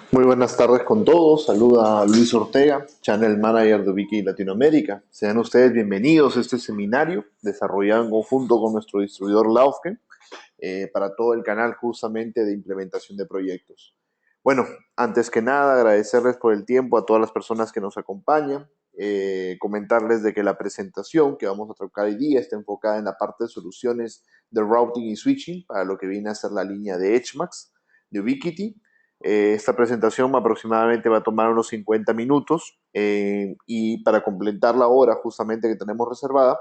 Muy buenas tardes con todos. Saluda a Luis Ortega, Channel Manager de Wiki Latinoamérica. Sean ustedes bienvenidos a este seminario desarrollado en conjunto con nuestro distribuidor Laufken para todo el canal justamente de implementación de proyectos. Bueno, antes que nada agradecerles por el tiempo a todas las personas que nos acompañan. Comentarles de que la presentación que vamos a tocar hoy día está enfocada en la parte de soluciones de routing y switching para lo que viene a ser la línea de Edgemax de Ubiquiti. Esta presentación aproximadamente va a tomar unos 50 minutos y para completar la hora justamente que tenemos reservada,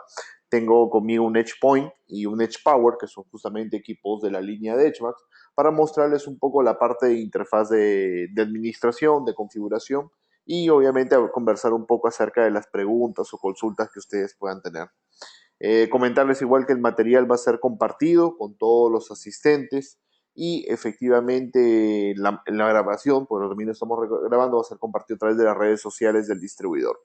tengo conmigo un Edge Point y un Edge Power, que son justamente equipos de la línea de Edgemax, para mostrarles un poco la parte de interfaz de administración, de configuración y obviamente a conversar un poco acerca de las preguntas o consultas que ustedes puedan tener. Comentarles igual que el material va a ser compartido con todos los asistentes y efectivamente la grabación, por lo también estamos grabando, va a ser compartido a través de las redes sociales del distribuidor.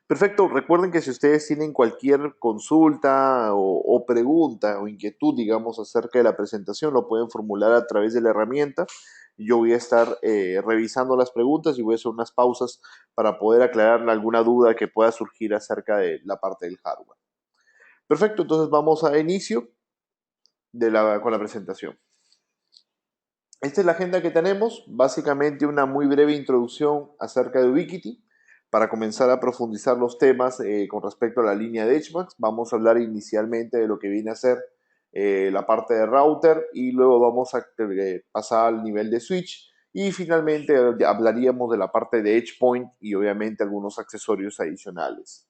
Perfecto, recuerden que si ustedes tienen cualquier consulta o pregunta o inquietud, digamos, acerca de la presentación, lo pueden formular a través de la herramienta. Yo voy a estar revisando las preguntas y voy a hacer unas pausas para poder aclarar alguna duda que pueda surgir acerca de la parte del hardware. Perfecto, entonces vamos a inicio con la presentación. Esta es la agenda que tenemos, básicamente una muy breve introducción acerca de Ubiquiti. Para comenzar a profundizar los temas con respecto a la línea de HMAX, vamos a hablar inicialmente de lo que viene a ser la parte de router y luego vamos a pasar al nivel de switch y finalmente hablaríamos de la parte de EdgePoint y obviamente algunos accesorios adicionales.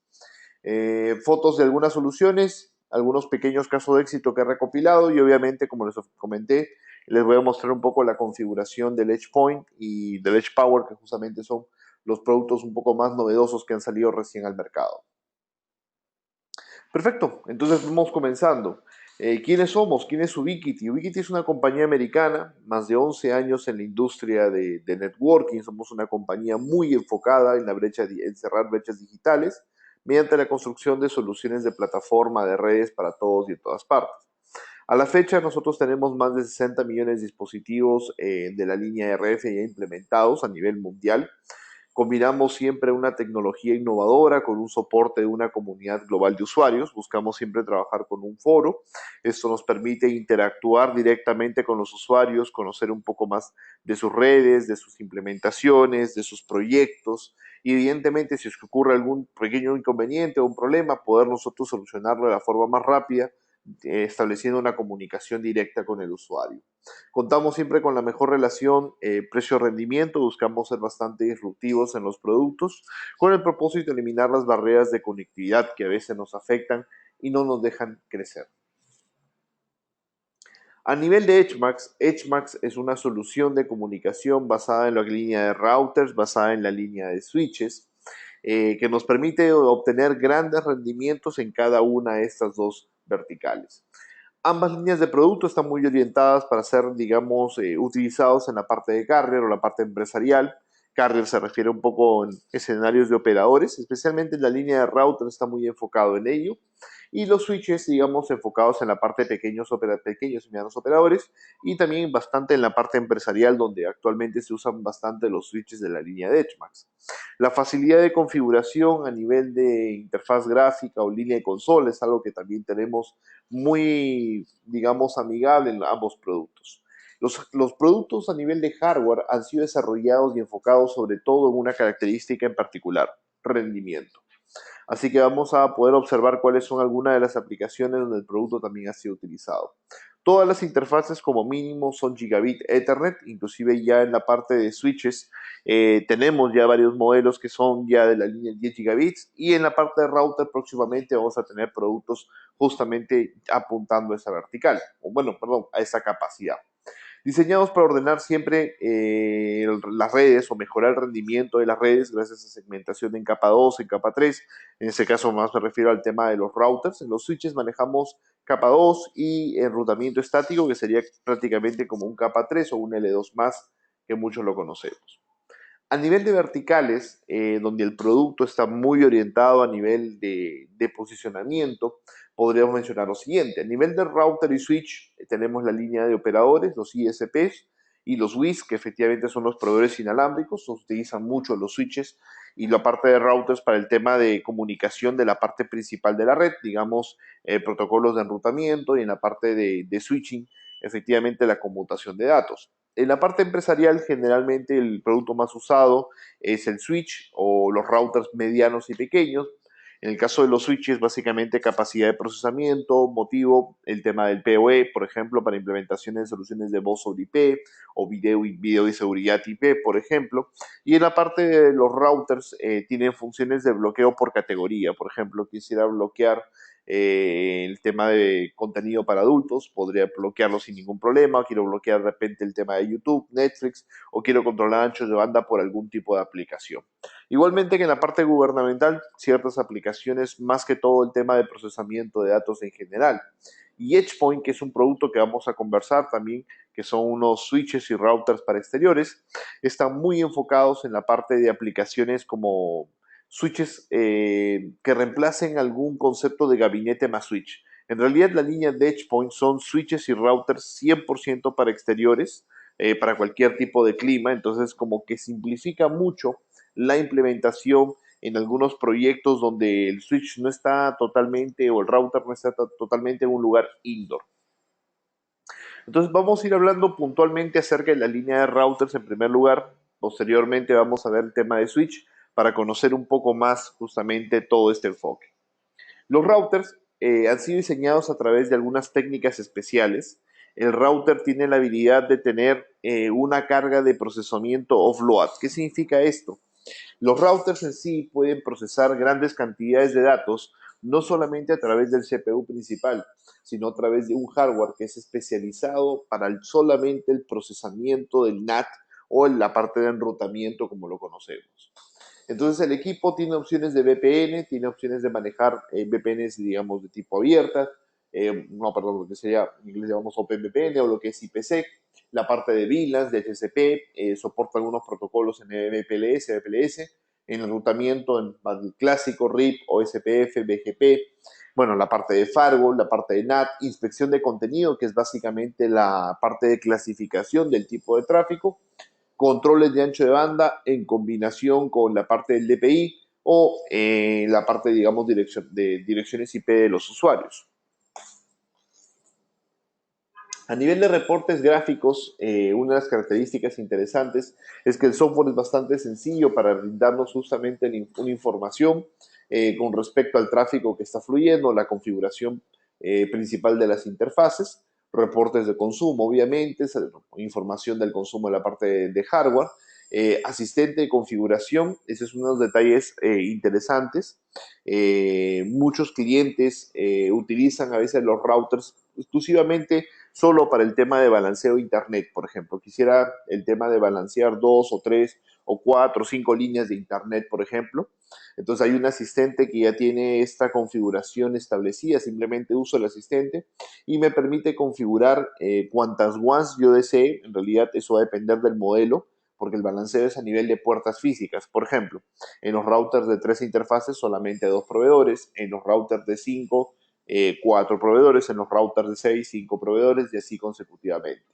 Fotos de algunas soluciones, algunos pequeños casos de éxito que he recopilado y obviamente, como les comenté, les voy a mostrar un poco la configuración del Edge Point y del Edge Power, que justamente son los productos un poco más novedosos que han salido recién al mercado. Perfecto, entonces vamos comenzando. ¿Quiénes somos? ¿Quién es Ubiquiti? Ubiquiti es una compañía americana, más de 11 años en la industria de networking. Somos una compañía muy enfocada en en cerrar brechas digitales mediante la construcción de soluciones de plataforma de redes para todos y en todas partes. A la fecha nosotros tenemos más de 60 millones de dispositivos de la línea RF ya implementados a nivel mundial. Combinamos siempre una tecnología innovadora con un soporte de una comunidad global de usuarios. Buscamos siempre trabajar con un foro. Esto nos permite interactuar directamente con los usuarios, conocer un poco más de sus redes, de sus implementaciones, de sus proyectos. Y evidentemente, si es que ocurre algún pequeño inconveniente o un problema, poder nosotros solucionarlo de la forma más rápida, estableciendo una comunicación directa con el usuario. Contamos siempre con la mejor relación precio-rendimiento, buscamos ser bastante disruptivos en los productos, con el propósito de eliminar las barreras de conectividad que a veces nos afectan y no nos dejan crecer. A nivel de EdgeMax, EdgeMax es una solución de comunicación basada en la línea de routers, basada en la línea de switches, que nos permite obtener grandes rendimientos en cada una de estas dos verticales. Ambas líneas de producto están muy orientadas para ser, digamos, utilizados en la parte de carrier o la parte empresarial. Carrier se refiere un poco en escenarios de operadores, especialmente en la línea de router está muy enfocado en ello. Y los switches, digamos, enfocados en la parte de pequeños y medianos operadores y también bastante en la parte empresarial, donde actualmente se usan bastante los switches de la línea de Edgemax. La facilidad de configuración a nivel de interfaz gráfica o línea de consola es algo que también tenemos muy, digamos, amigable en ambos productos. Los productos a nivel de hardware han sido desarrollados y enfocados sobre todo en una característica en particular, rendimiento. Así que vamos a poder observar cuáles son algunas de las aplicaciones donde el producto también ha sido utilizado. Todas las interfaces como mínimo son gigabit Ethernet, inclusive ya en la parte de switches tenemos ya varios modelos que son ya de la línea 10 gigabits y en la parte de router próximamente vamos a tener productos justamente apuntando a esa vertical, o bueno, perdón, a esa capacidad. Diseñados para ordenar siempre las redes o mejorar el rendimiento de las redes gracias a segmentación en capa 2, en capa 3. En este caso más me refiero al tema de los routers. En los switches manejamos capa 2 y enrutamiento estático, que sería prácticamente como un capa 3 o un L2 más, que muchos lo conocemos. A nivel de verticales, donde el producto está muy orientado a nivel de posicionamiento, podríamos mencionar lo siguiente. A nivel de router y switch, tenemos la línea de operadores, los ISPs, y los WIS, que efectivamente son los proveedores inalámbricos. Se utilizan mucho los switches y la parte de routers para el tema de comunicación de la parte principal de la red, digamos, protocolos de enrutamiento, y en la parte de switching, efectivamente la conmutación de datos. En la parte empresarial, generalmente el producto más usado es el switch o los routers medianos y pequeños. En el caso de los switches, básicamente capacidad de procesamiento, motivo, el tema del PoE, por ejemplo, para implementaciones de soluciones de voz sobre IP o video y seguridad IP, por ejemplo. Y en la parte de los routers, tienen funciones de bloqueo por categoría. Por ejemplo, quisiera bloquear el tema de contenido para adultos, podría bloquearlo sin ningún problema. O quiero bloquear de repente el tema de YouTube, Netflix, o quiero controlar anchos de banda por algún tipo de aplicación. Igualmente que en la parte gubernamental, ciertas aplicaciones, más que todo el tema de procesamiento de datos en general. Y EdgePoint, que es un producto que vamos a conversar también, que son unos switches y routers para exteriores, están muy enfocados en la parte de aplicaciones como switches que reemplacen algún concepto de gabinete más switch. En realidad, la línea de EdgePoint son switches y routers 100% para exteriores, para cualquier tipo de clima. Entonces, como que simplifica mucho la implementación en algunos proyectos donde el switch no está totalmente o el router no está totalmente en un lugar indoor. Entonces vamos a ir hablando puntualmente acerca de la línea de routers en primer lugar. Posteriormente vamos a ver el tema de switch para conocer un poco más justamente todo este enfoque. Los routers han sido diseñados a través de algunas técnicas especiales. El router tiene la habilidad de tener una carga de procesamiento offload. ¿Qué significa esto? Los routers en sí pueden procesar grandes cantidades de datos, no solamente a través del CPU principal, sino a través de un hardware que es especializado para solamente el procesamiento del NAT o en la parte de enrutamiento como lo conocemos. Entonces el equipo tiene opciones de VPN, tiene opciones de manejar VPNs, digamos, de tipo abierta, no, perdón, lo que sería, en inglés llamamos OpenVPN o lo que es IPsec, la parte de VLANs, de HCP, soporta algunos protocolos en MPLS, VPLS, en enrutamiento en el clásico RIP, OSPF, BGP, bueno, la parte de firewall, la parte de NAT, inspección de contenido, que es básicamente la parte de clasificación del tipo de tráfico, controles de ancho de banda en combinación con la parte del DPI o la parte, digamos, de direcciones IP de los usuarios. A nivel de reportes gráficos, una de las características interesantes es que el software es bastante sencillo para brindarnos justamente una información con respecto al tráfico que está fluyendo, la configuración principal de las interfaces, reportes de consumo, obviamente, información del consumo de la parte de hardware, asistente de configuración. Ese es uno de los detalles interesantes. Muchos clientes utilizan a veces los routers exclusivamente solo para el tema de balanceo de internet, por ejemplo. Quisiera el tema de balancear 2 o 3 o 4 o 5 líneas de internet, por ejemplo. Entonces hay un asistente que ya tiene esta configuración establecida, simplemente uso el asistente y me permite configurar cuantas WANs yo desee. En realidad eso va a depender del modelo, porque el balanceo es a nivel de puertas físicas. Por ejemplo, en los routers de 3 interfaces solamente 2 proveedores, en los routers de 5 4 proveedores, en los routers de 6 5 proveedores y así consecutivamente.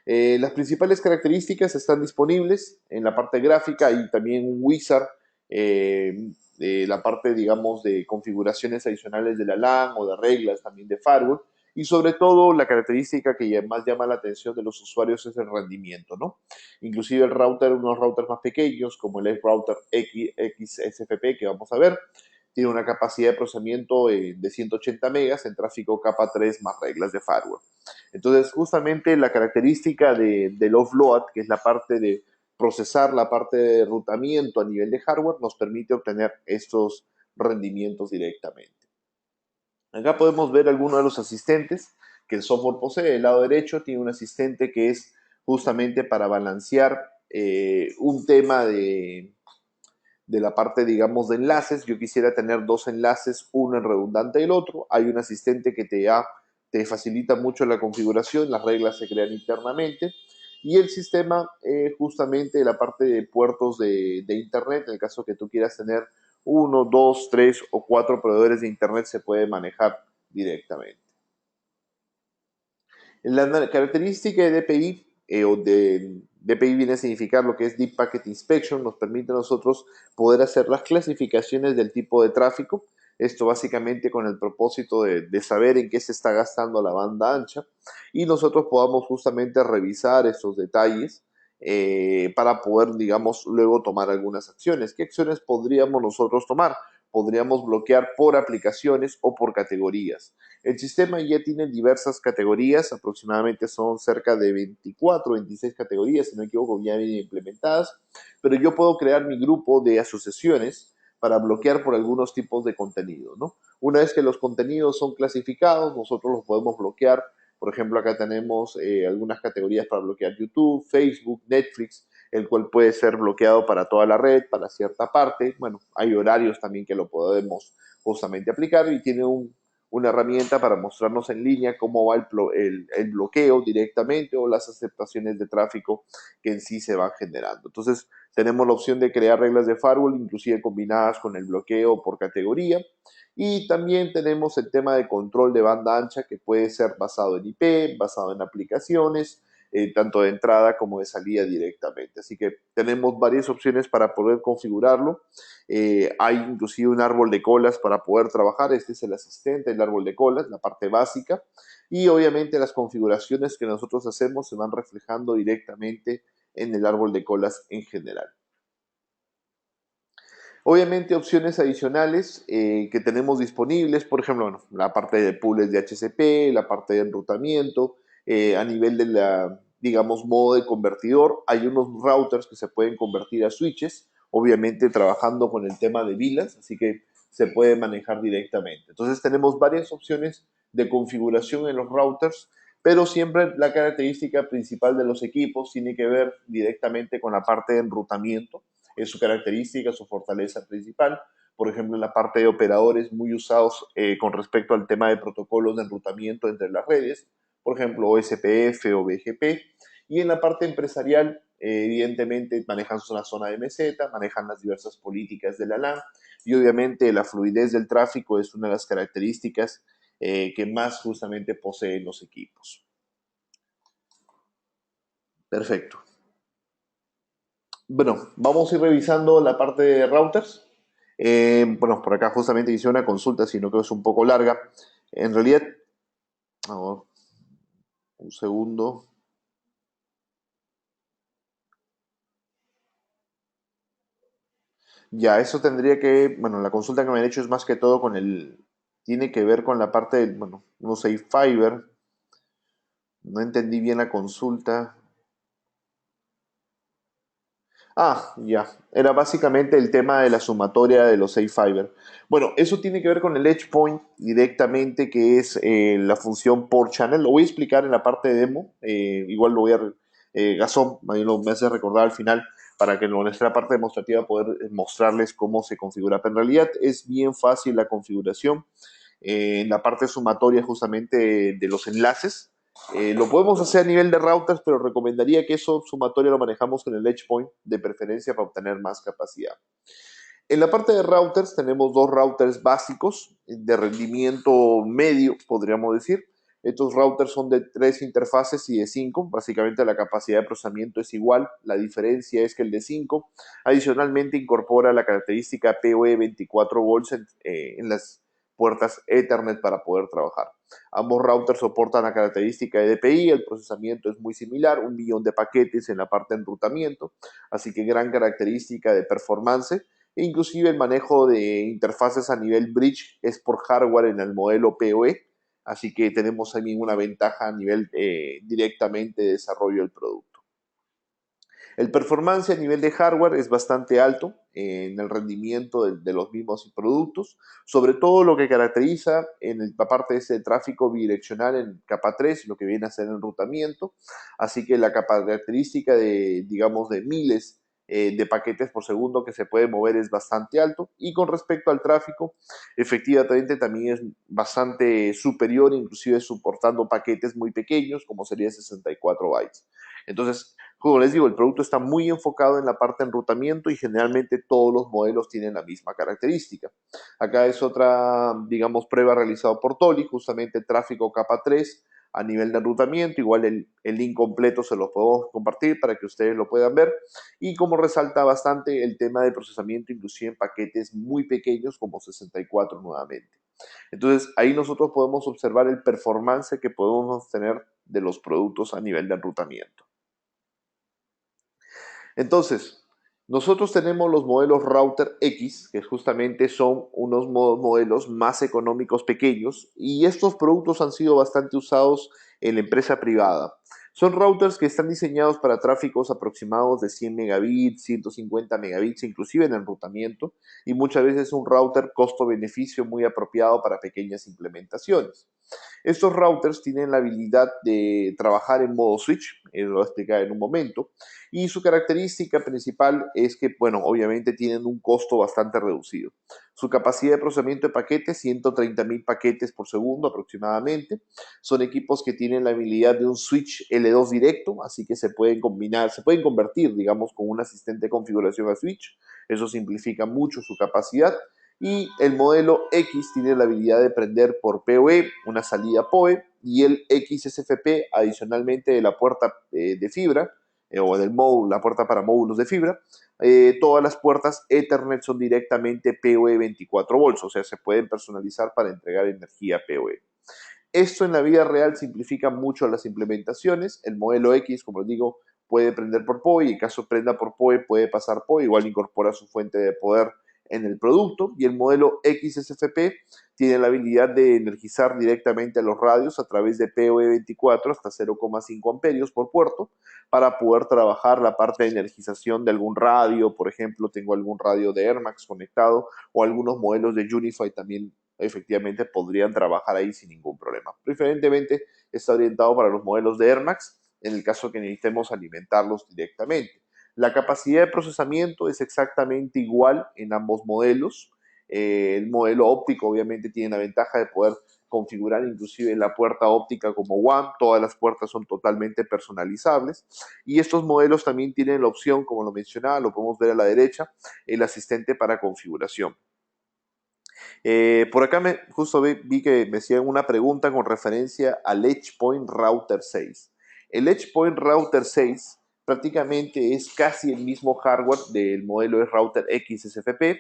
Las principales características están disponibles en la parte gráfica y también un wizard, la parte, digamos, de configuraciones adicionales de la LAN o de reglas también de firewall. Y sobre todo la característica que más llama la atención de los usuarios es el rendimiento, ¿no? Inclusive el router, unos routers más pequeños como el router XSFP que vamos a ver, tiene una capacidad de procesamiento de 180 megas en tráfico capa 3 más reglas de firewall. Entonces, justamente la característica del offload, que es la parte de procesar la parte de rutamiento a nivel de hardware, nos permite obtener estos rendimientos directamente. Acá podemos ver algunos de los asistentes que el software posee. Del lado derecho tiene un asistente que es justamente para balancear un tema de la parte, digamos, de enlaces. Yo quisiera tener 2 enlaces, uno en redundante del otro. Hay un asistente que te facilita mucho la configuración, las reglas se crean internamente. Y el sistema, justamente la parte de puertos de internet, en el caso que tú quieras tener 1, 2, 3 o 4 proveedores de internet, se puede manejar directamente. La característica de DPI o de DPI viene a significar lo que es Deep Packet Inspection, nos permite a nosotros poder hacer las clasificaciones del tipo de tráfico. Esto básicamente con el propósito de saber en qué se está gastando la banda ancha y nosotros podamos justamente revisar esos detalles para poder, digamos, luego tomar algunas acciones. ¿Qué acciones podríamos nosotros tomar? Podríamos bloquear por aplicaciones o por categorías. El sistema ya tiene diversas categorías, aproximadamente son cerca de 24, 26 categorías, si no me equivoco, ya bien implementadas, pero yo puedo crear mi grupo de asociaciones para bloquear por algunos tipos de contenido, ¿no? Una vez que los contenidos son clasificados, nosotros los podemos bloquear. Por ejemplo, acá tenemos algunas categorías para bloquear YouTube, Facebook, Netflix, el cual puede ser bloqueado para toda la red, para cierta parte. Bueno, hay horarios también que lo podemos justamente aplicar y tiene una herramienta para mostrarnos en línea cómo va el bloqueo directamente o las aceptaciones de tráfico que en sí se van generando. Entonces, tenemos la opción de crear reglas de firewall, inclusive combinadas con el bloqueo por categoría. Y también tenemos el tema de control de banda ancha, que puede ser basado en IP, basado en aplicaciones, tanto de entrada como de salida directamente. Así que tenemos varias opciones para poder configurarlo. Hay inclusive un árbol de colas para poder trabajar. Este es el asistente, el árbol de colas, la parte básica. Y obviamente las configuraciones que nosotros hacemos se van reflejando directamente en el árbol de colas en general. Obviamente opciones adicionales que tenemos disponibles, por ejemplo, bueno, la parte de pools de HCP, la parte de enrutamiento, a nivel de la, digamos, modo de convertidor, hay unos routers que se pueden convertir a switches, obviamente trabajando con el tema de VLANs, así que se puede manejar directamente. Entonces tenemos varias opciones de configuración en los routers, pero siempre la característica principal de los equipos tiene que ver directamente con la parte de enrutamiento, es su característica, su fortaleza principal. Por ejemplo, en la parte de operadores muy usados con respecto al tema de protocolos de enrutamiento entre las redes, por ejemplo, OSPF o BGP. Y en la parte empresarial, evidentemente, manejan una zona de meseta, manejan las diversas políticas de la LAN y obviamente la fluidez del tráfico es una de las características que más justamente poseen los equipos. Perfecto. Bueno, vamos a ir revisando la parte de routers. Bueno, por acá justamente hice una consulta, sino que es un poco larga. En realidad, oh, un segundo. Ya, eso tendría que, bueno, la consulta que me han hecho es más que todo con tiene que ver con la parte del, bueno, no sé, Fiverr. No entendí bien la consulta. Ah, ya. Era básicamente el tema de la sumatoria de los 6 Fiber. Bueno, eso tiene que ver con el Edge Point directamente, que es la función por channel. Lo voy a explicar en la parte de demo. Igual lo voy a... Gazón, me hace recordar al final para que en nuestra parte demostrativa poder mostrarles cómo se configura. Pero en realidad es bien fácil la configuración. En la parte sumatoria justamente de los enlaces. Lo podemos hacer a nivel de routers, pero recomendaría que eso sumatorio lo manejamos con el Edge Point, de preferencia para obtener más capacidad. En la parte de routers tenemos dos routers básicos de rendimiento medio, podríamos decir. Estos routers son de 3 interfaces y de 5. Básicamente la capacidad de procesamiento es igual. La diferencia es que el de 5 adicionalmente incorpora la característica PoE 24 volts en las puertas Ethernet para poder trabajar. Ambos routers soportan la característica de DPI, el procesamiento es muy similar, 1 millón de paquetes en la parte de enrutamiento, así que gran característica de performance. E inclusive el manejo de interfaces a nivel bridge es por hardware en el modelo PoE, así que tenemos también una ventaja a nivel directamente de desarrollo del producto. El performance a nivel de hardware es bastante alto en el rendimiento de los mismos productos, sobre todo lo que caracteriza en la parte de ese tráfico bidireccional en capa 3, lo que viene a ser el enrutamiento, así que la característica de, digamos, de miles de paquetes por segundo que se puede mover es bastante alto, y con respecto al tráfico, efectivamente también es bastante superior, inclusive soportando paquetes muy pequeños como sería 64 bytes. Entonces, como les digo, el producto está muy enfocado en la parte de enrutamiento y generalmente todos los modelos tienen la misma característica. Acá es otra, digamos, prueba realizada por Tolly, justamente tráfico capa 3 a nivel de enrutamiento. Igual el link completo se lo puedo compartir para que ustedes lo puedan ver. Y como resalta bastante el tema de procesamiento, inclusive en paquetes muy pequeños como 64 nuevamente. Entonces ahí nosotros podemos observar el performance que podemos tener de los productos a nivel de enrutamiento. Entonces, nosotros tenemos los modelos Router X, que justamente son unos modelos más económicos pequeños, y estos productos han sido bastante usados en la empresa privada. Son routers que están diseñados para tráficos aproximados de 100 megabits, 150 megabits, inclusive en enrutamiento, y muchas veces es un router costo-beneficio muy apropiado para pequeñas implementaciones. Estos routers tienen la habilidad de trabajar en modo switch, lo voy a explicar en un momento, y su característica principal es que, bueno, obviamente tienen un costo bastante reducido. Su capacidad de procesamiento de paquetes, 130.000 paquetes por segundo aproximadamente. Son equipos que tienen la habilidad de un switch L2 directo, así que se pueden combinar, se pueden convertir, digamos, con un asistente de configuración a switch. Eso simplifica mucho su capacidad. Y el modelo X tiene la habilidad de prender por PoE, una salida PoE, y el XSFP adicionalmente de la puerta de fibra, o del módulo, la puerta para módulos de fibra. Todas las puertas Ethernet son directamente PoE 24 volts, o sea, se pueden personalizar para entregar energía PoE. Esto en la vida real simplifica mucho las implementaciones. El modelo X, como les digo, puede prender por PoE, y en caso prenda por PoE puede pasar PoE, igual incorpora su fuente de poder en el producto. Y el modelo XSFP tiene la habilidad de energizar directamente a los radios a través de PoE 24 hasta 0,5 amperios por puerto para poder trabajar la parte de energización de algún radio. Por ejemplo, tengo algún radio de Airmax conectado, o algunos modelos de Unify también efectivamente podrían trabajar ahí sin ningún problema. Preferentemente está orientado para los modelos de Airmax en el caso que necesitemos alimentarlos directamente. La capacidad de procesamiento es exactamente igual en ambos modelos. El modelo óptico obviamente tiene la ventaja de poder configurar inclusive la puerta óptica como WAN. Todas las puertas son totalmente personalizables, y estos modelos también tienen la opción, como lo mencionaba, lo podemos ver a la derecha, el asistente para configuración. Por acá justo vi que me hacían una pregunta con referencia al EdgePoint Router 6. El EdgePoint Router 6 prácticamente es casi el mismo hardware del modelo de router XSFP.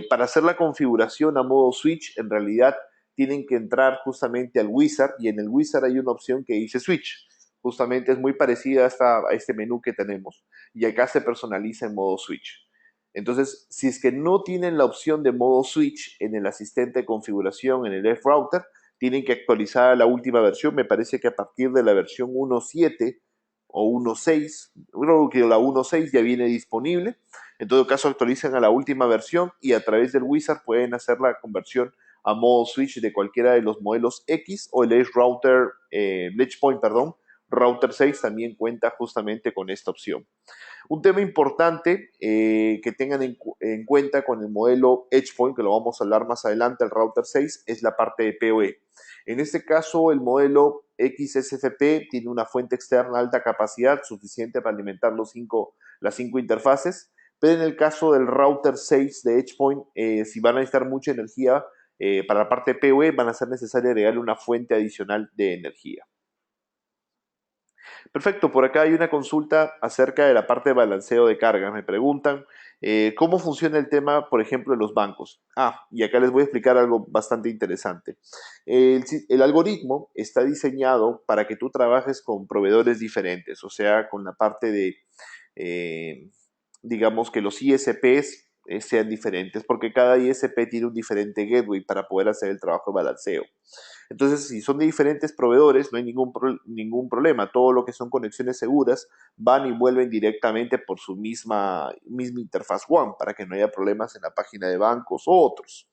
Para hacer la configuración a modo switch, en realidad tienen que entrar justamente al Wizard, y en el Wizard hay una opción que dice switch. Justamente es muy parecida a este menú que tenemos, y acá se personaliza en modo switch. Entonces, si es que no tienen la opción de modo switch en el asistente de configuración, en el F-Router, tienen que actualizar a la última versión. Me parece que a partir de la versión 1.7 o 1.6, creo que la 1.6 ya viene disponible. En todo caso, actualizan a la última versión y a través del Wizard pueden hacer la conversión a modo switch de cualquiera de los modelos X, o el EdgePoint, Router 6 también cuenta justamente con esta opción. Un tema importante que tengan en cuenta con el modelo EdgePoint, que lo vamos a hablar más adelante, el Router 6, es la parte de PoE. En este caso, el modelo XSFP tiene una fuente externa de alta capacidad suficiente para alimentar las cinco interfaces, pero en el caso del Router 6 de EdgePoint, si van a necesitar mucha energía para la parte de PoE, van a ser necesario agregarle una fuente adicional de energía. Perfecto, por acá hay una consulta acerca de la parte de balanceo de cargas. Me preguntan cómo funciona el tema, por ejemplo, de los bancos. Y acá les voy a explicar algo bastante interesante. El algoritmo está diseñado para que tú trabajes con proveedores diferentes, o sea, con la parte de, eh, digamos, que los ISPs sean diferentes, porque cada ISP tiene un diferente gateway para poder hacer el trabajo de balanceo. Entonces, si son de diferentes proveedores, no hay ningún problema. Todo lo que son conexiones seguras van y vuelven directamente por su misma interfaz WAN, para que no haya problemas en la página de bancos o otros.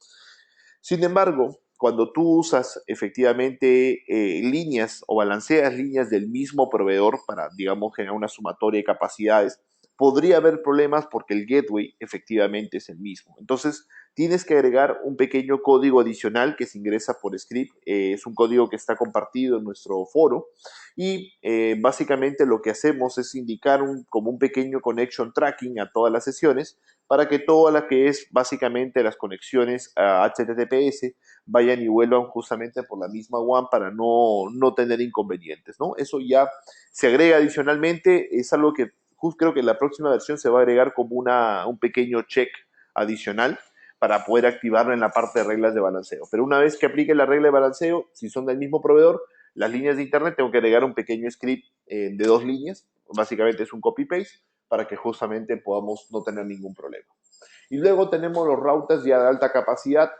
Sin embargo, cuando tú usas efectivamente líneas o balanceas líneas del mismo proveedor para, digamos, generar una sumatoria de capacidades, podría haber problemas porque el gateway efectivamente es el mismo. Entonces, tienes que agregar un pequeño código adicional que se ingresa por script. Es un código que está compartido en nuestro foro y básicamente lo que hacemos es indicar como un pequeño connection tracking a todas las sesiones para que toda la que es básicamente las conexiones a HTTPS vayan y vuelvan justamente por la misma WAN para no tener inconvenientes, ¿no? Eso ya se agrega adicionalmente, es algo que creo que en la próxima versión se va a agregar como un pequeño check adicional para poder activarlo en la parte de reglas de balanceo. Pero una vez que aplique la regla de balanceo, si son del mismo proveedor, las líneas de internet tengo que agregar un pequeño script de 2 líneas, básicamente es un copy-paste, para que justamente podamos no tener ningún problema. Y luego tenemos los routers ya de alta capacidad,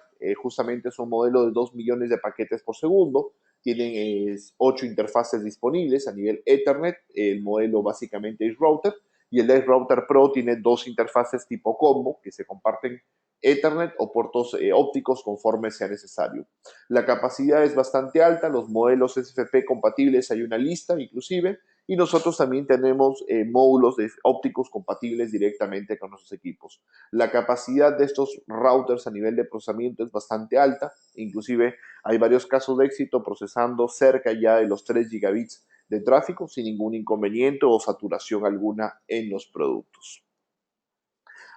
justamente es un modelo de 2 millones de paquetes por segundo, tienen 8 interfaces disponibles a nivel Ethernet, el modelo básicamente es router, y el Edge Router Pro tiene 2 interfaces tipo combo que se comparten Ethernet o puertos ópticos conforme sea necesario. La capacidad es bastante alta, los modelos SFP compatibles hay una lista inclusive, y nosotros también tenemos módulos ópticos compatibles directamente con nuestros equipos. La capacidad de estos routers a nivel de procesamiento es bastante alta, inclusive hay varios casos de éxito procesando cerca ya de los 3 gigabits de tráfico sin ningún inconveniente o saturación alguna en los productos.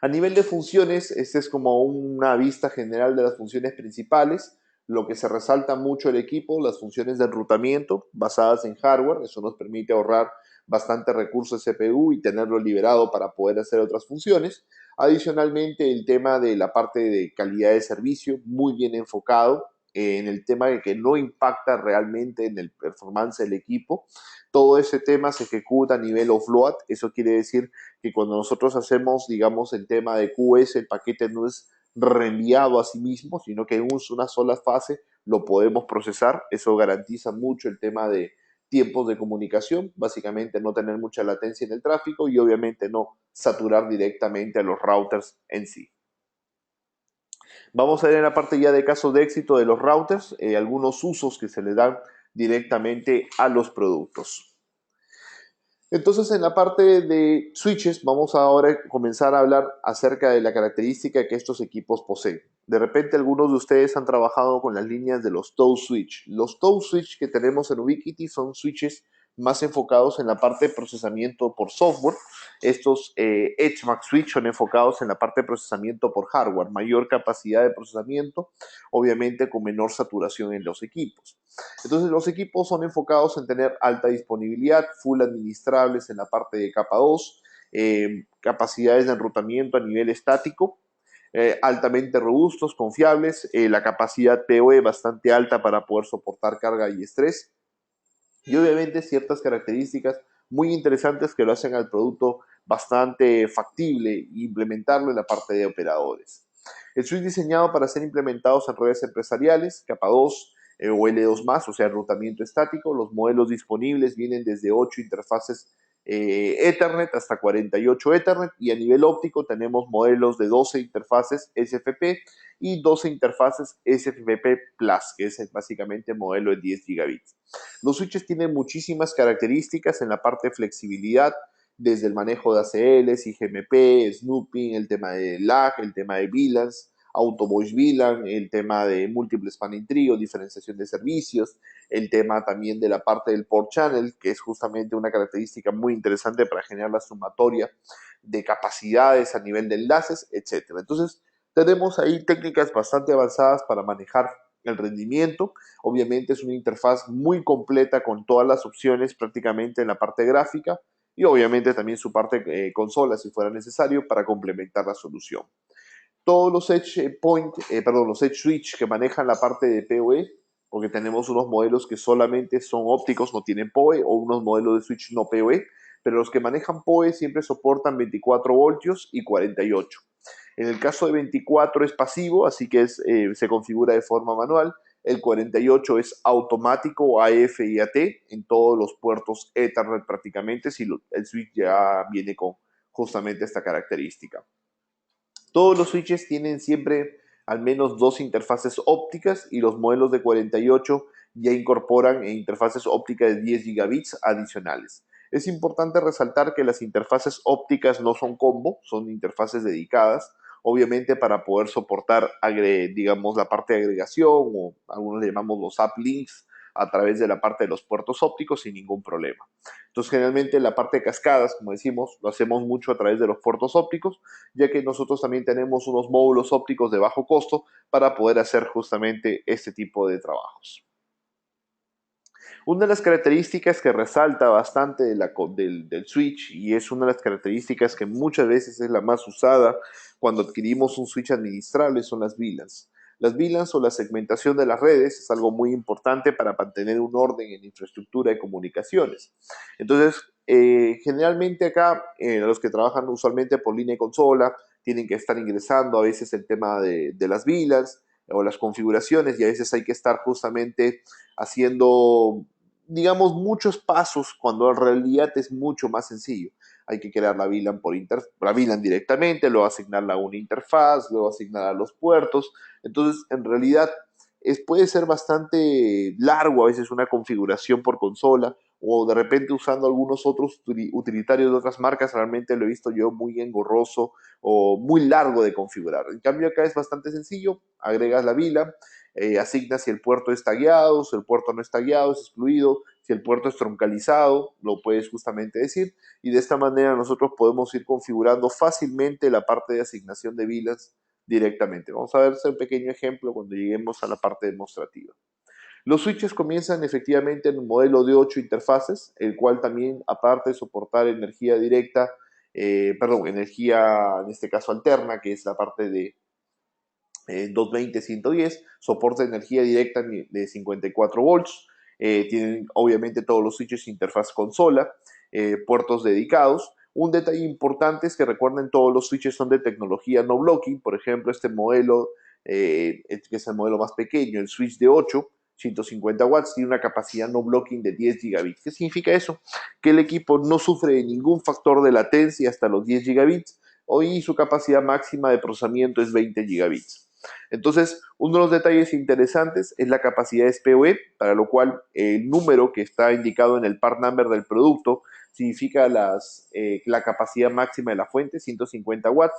A nivel de funciones, esta es como una vista general de las funciones principales. Lo que se resalta mucho el equipo, las funciones de enrutamiento basadas en hardware, eso nos permite ahorrar bastante recursos de CPU y tenerlo liberado para poder hacer otras funciones. Adicionalmente, el tema de la parte de calidad de servicio, muy bien enfocado en el tema de que no impacta realmente en el performance del equipo. Todo ese tema se ejecuta a nivel offload, eso quiere decir que cuando nosotros hacemos, digamos, el tema de QS, el paquete no es reenviado a sí mismo, sino que en una sola fase lo podemos procesar. Eso garantiza mucho el tema de tiempos de comunicación, básicamente no tener mucha latencia en el tráfico y obviamente no saturar directamente a los routers en sí. Vamos a ver en la parte ya de casos de éxito de los routers, algunos usos que se le dan directamente a los productos. Entonces, en la parte de switches, vamos ahora a comenzar a hablar acerca de la característica que estos equipos poseen. De repente, algunos de ustedes han trabajado con las líneas de los Tow Switch. Los Tow Switch que tenemos en Ubiquiti son switches más enfocados en la parte de procesamiento por software. Estos EdgeMax Switch son enfocados en la parte de procesamiento por hardware, mayor capacidad de procesamiento, obviamente con menor saturación en los equipos. Entonces los equipos son enfocados en tener alta disponibilidad, full administrables en la parte de capa 2, capacidades de enrutamiento a nivel estático, altamente robustos, confiables, la capacidad PoE bastante alta para poder soportar carga y estrés, y obviamente ciertas características muy interesantes que lo hacen al producto bastante factible implementarlo en la parte de operadores. El switch diseñado para ser implementados en redes empresariales, capa 2 o L2+, o sea, enrutamiento estático. Los modelos disponibles vienen desde 8 interfaces Ethernet hasta 48 Ethernet, y a nivel óptico tenemos modelos de 12 interfaces SFP y 12 interfaces SFP Plus, que es básicamente el modelo de 10 gigabits. Los switches tienen muchísimas características en la parte de flexibilidad, desde el manejo de ACLs, IGMP, snooping, el tema de lag, el tema de VLANs, auto voice VLAN, el tema de múltiple spanning tree o diferenciación de servicios, el tema también de la parte del port channel, que es justamente una característica muy interesante para generar la sumatoria de capacidades a nivel de enlaces, etc. Entonces, tenemos ahí técnicas bastante avanzadas para manejar el rendimiento. Obviamente es una interfaz muy completa con todas las opciones prácticamente en la parte gráfica y obviamente también su parte consola si fuera necesario para complementar la solución. Todos los los Edge Switch que manejan la parte de PoE, porque tenemos unos modelos que solamente son ópticos, no tienen PoE, o unos modelos de Switch no PoE, pero los que manejan PoE siempre soportan 24 voltios y 48. En el caso de 24 es pasivo, así que se configura de forma manual. El 48 es automático AF y AT en todos los puertos Ethernet prácticamente, si el switch ya viene con justamente esta característica. Todos los switches tienen siempre al menos 2 interfaces ópticas y los modelos de 48 ya incorporan interfaces ópticas de 10 gigabits adicionales. Es importante resaltar que las interfaces ópticas no son combo, son interfaces dedicadas, obviamente para poder soportar, digamos, la parte de agregación o algunos le llamamos los uplinks a través de la parte de los puertos ópticos sin ningún problema. Entonces, generalmente la parte de cascadas, como decimos, lo hacemos mucho a través de los puertos ópticos, ya que nosotros también tenemos unos módulos ópticos de bajo costo para poder hacer justamente este tipo de trabajos. Una de las características que resalta bastante del switch, y es una de las características que muchas veces es la más usada cuando adquirimos un switch administrable, son las VLANs. Las VLANs o la segmentación de las redes es algo muy importante para mantener un orden en la infraestructura de comunicaciones. Entonces, generalmente acá, los que trabajan usualmente por línea de consola, tienen que estar ingresando a veces el tema de las VLANs o las configuraciones, y a veces hay que estar justamente haciendo, digamos, muchos pasos cuando en realidad es mucho más sencillo. Hay que crear la VLAN, la VLAN directamente, luego asignarla a una interfaz, luego asignarla a los puertos. Entonces, en realidad, puede ser bastante largo a veces una configuración por consola, o de repente usando algunos otros utilitarios de otras marcas, realmente lo he visto yo muy engorroso o muy largo de configurar. En cambio acá es bastante sencillo, agregas la VLAN, asigna si el puerto está guiado, si el puerto no está guiado, es excluido, si el puerto es troncalizado, lo puedes justamente decir, y de esta manera nosotros podemos ir configurando fácilmente la parte de asignación de VLANs directamente. Vamos a ver un pequeño ejemplo cuando lleguemos a la parte demostrativa. Los switches comienzan efectivamente en un modelo de 8 interfaces, el cual también, aparte de soportar energía directa, energía en este caso alterna, que es la parte de 220-110, soporta energía directa de 54 volts, tienen obviamente todos los switches interfaz consola, puertos dedicados. Un detalle importante es que recuerden, todos los switches son de tecnología no blocking. Por ejemplo, este modelo, que es el modelo más pequeño, el switch de 8, 150 watts, tiene una capacidad no blocking de 10 gigabits. ¿Qué significa eso? Que el equipo no sufre de ningún factor de latencia hasta los 10 gigabits, y su capacidad máxima de procesamiento es 20 gigabits. Entonces, uno de los detalles interesantes es la capacidad de SPoE, para lo cual el número que está indicado en el part number del producto significa la capacidad máxima de la fuente, 150 watts,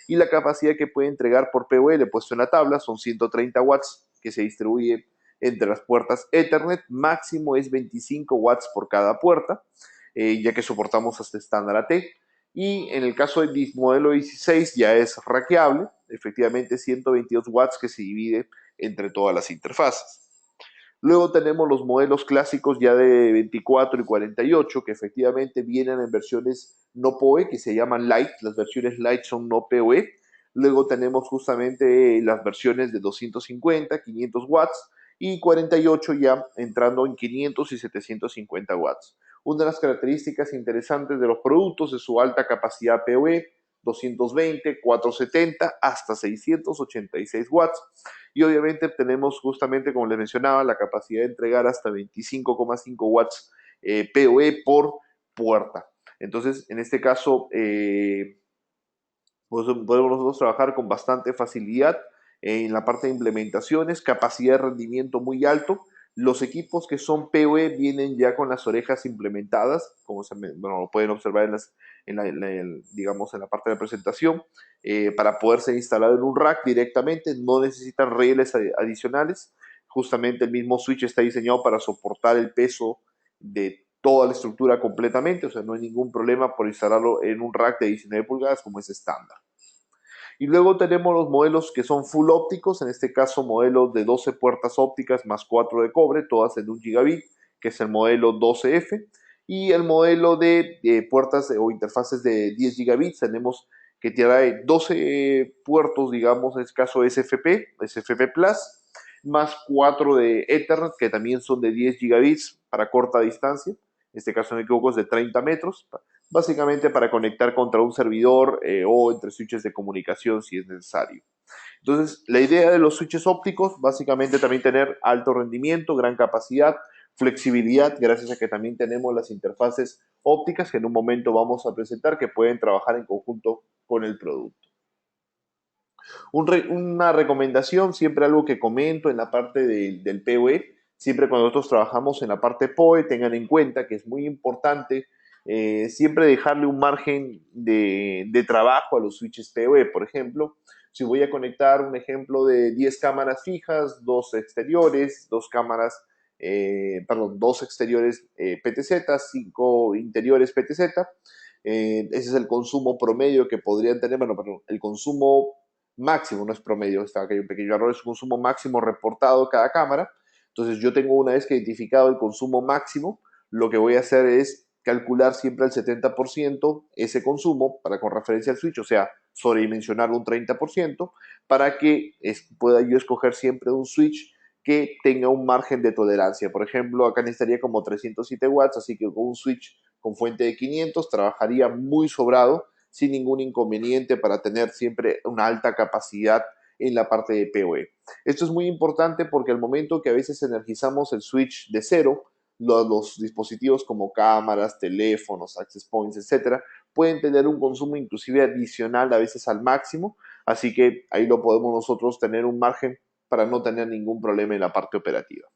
y la capacidad que puede entregar por PoE, le he puesto en la tabla, son 130 watts, que se distribuye entre las puertas Ethernet. Máximo es 25 watts por cada puerta, ya que soportamos hasta estándar AT. Y en el caso del modelo 16 ya es rackeable, efectivamente 122 watts, que se divide entre todas las interfaces. Luego tenemos los modelos clásicos ya de 24 y 48, que efectivamente vienen en versiones no PoE, que se llaman Lite. Las versiones Lite son no PoE. Luego tenemos justamente las versiones de 250, 500 watts, y 48 ya entrando en 500 y 750 watts. Una de las características interesantes de los productos es su alta capacidad PoE, 220, 470 hasta 686 watts. Y obviamente tenemos justamente, como les mencionaba, la capacidad de entregar hasta 25,5 watts PoE por puerta. Entonces, en este caso, pues podemos nosotros trabajar con bastante facilidad en la parte de implementaciones, capacidad de rendimiento muy alto. Los equipos que son PoE vienen ya con las orejas implementadas, como lo pueden observar digamos, en la parte de la presentación, para poder ser instalado en un rack directamente. No necesitan rieles adicionales. Justamente el mismo switch está diseñado para soportar el peso de toda la estructura completamente, o sea, no hay ningún problema por instalarlo en un rack de 19 pulgadas como es estándar. Y luego tenemos los modelos que son full ópticos, en este caso modelos de 12 puertas ópticas más 4 de cobre, todas en 1 gigabit, que es el modelo 12F. Y el modelo de puertas o interfaces de 10 gigabits, tenemos que trae 12 puertos, digamos, en este caso SFP Plus, más 4 de Ethernet, que también son de 10 gigabits para corta distancia. En este caso, no me equivoco, es de 30 metros, básicamente para conectar contra un servidor o entre switches de comunicación si es necesario. Entonces, la idea de los switches ópticos, básicamente también tener alto rendimiento, gran capacidad, flexibilidad, gracias a que también tenemos las interfaces ópticas que en un momento vamos a presentar, que pueden trabajar en conjunto con el producto. Una recomendación, siempre algo que comento en la parte del PoE, siempre cuando nosotros trabajamos en la parte PoE, tengan en cuenta que es muy importante siempre dejarle un margen de trabajo a los switches PoE. Por ejemplo, si voy a conectar un ejemplo de 10 cámaras fijas, dos exteriores, dos exteriores PTZ, 5 interiores PTZ, ese es el consumo promedio que podrían tener, bueno, perdón, el consumo máximo, no es promedio, está aquí hay un pequeño error, es un consumo máximo reportado cada cámara. Entonces yo tengo, una vez que he identificado el consumo máximo, lo que voy a hacer es calcular siempre al 70% ese consumo para con referencia al switch, o sea, sobredimensionarlo un 30%, para que pueda yo escoger siempre un switch que tenga un margen de tolerancia. Por ejemplo, acá necesitaría como 307 watts, así que con un switch con fuente de 500 trabajaría muy sobrado, sin ningún inconveniente para tener siempre una alta capacidad en la parte de PoE. Esto es muy importante porque al momento que a veces energizamos el switch de cero, los dispositivos como cámaras, teléfonos, access points, etcétera, pueden tener un consumo inclusive adicional a veces al máximo, así que ahí lo podemos nosotros tener un margen para no tener ningún problema en la parte operativa.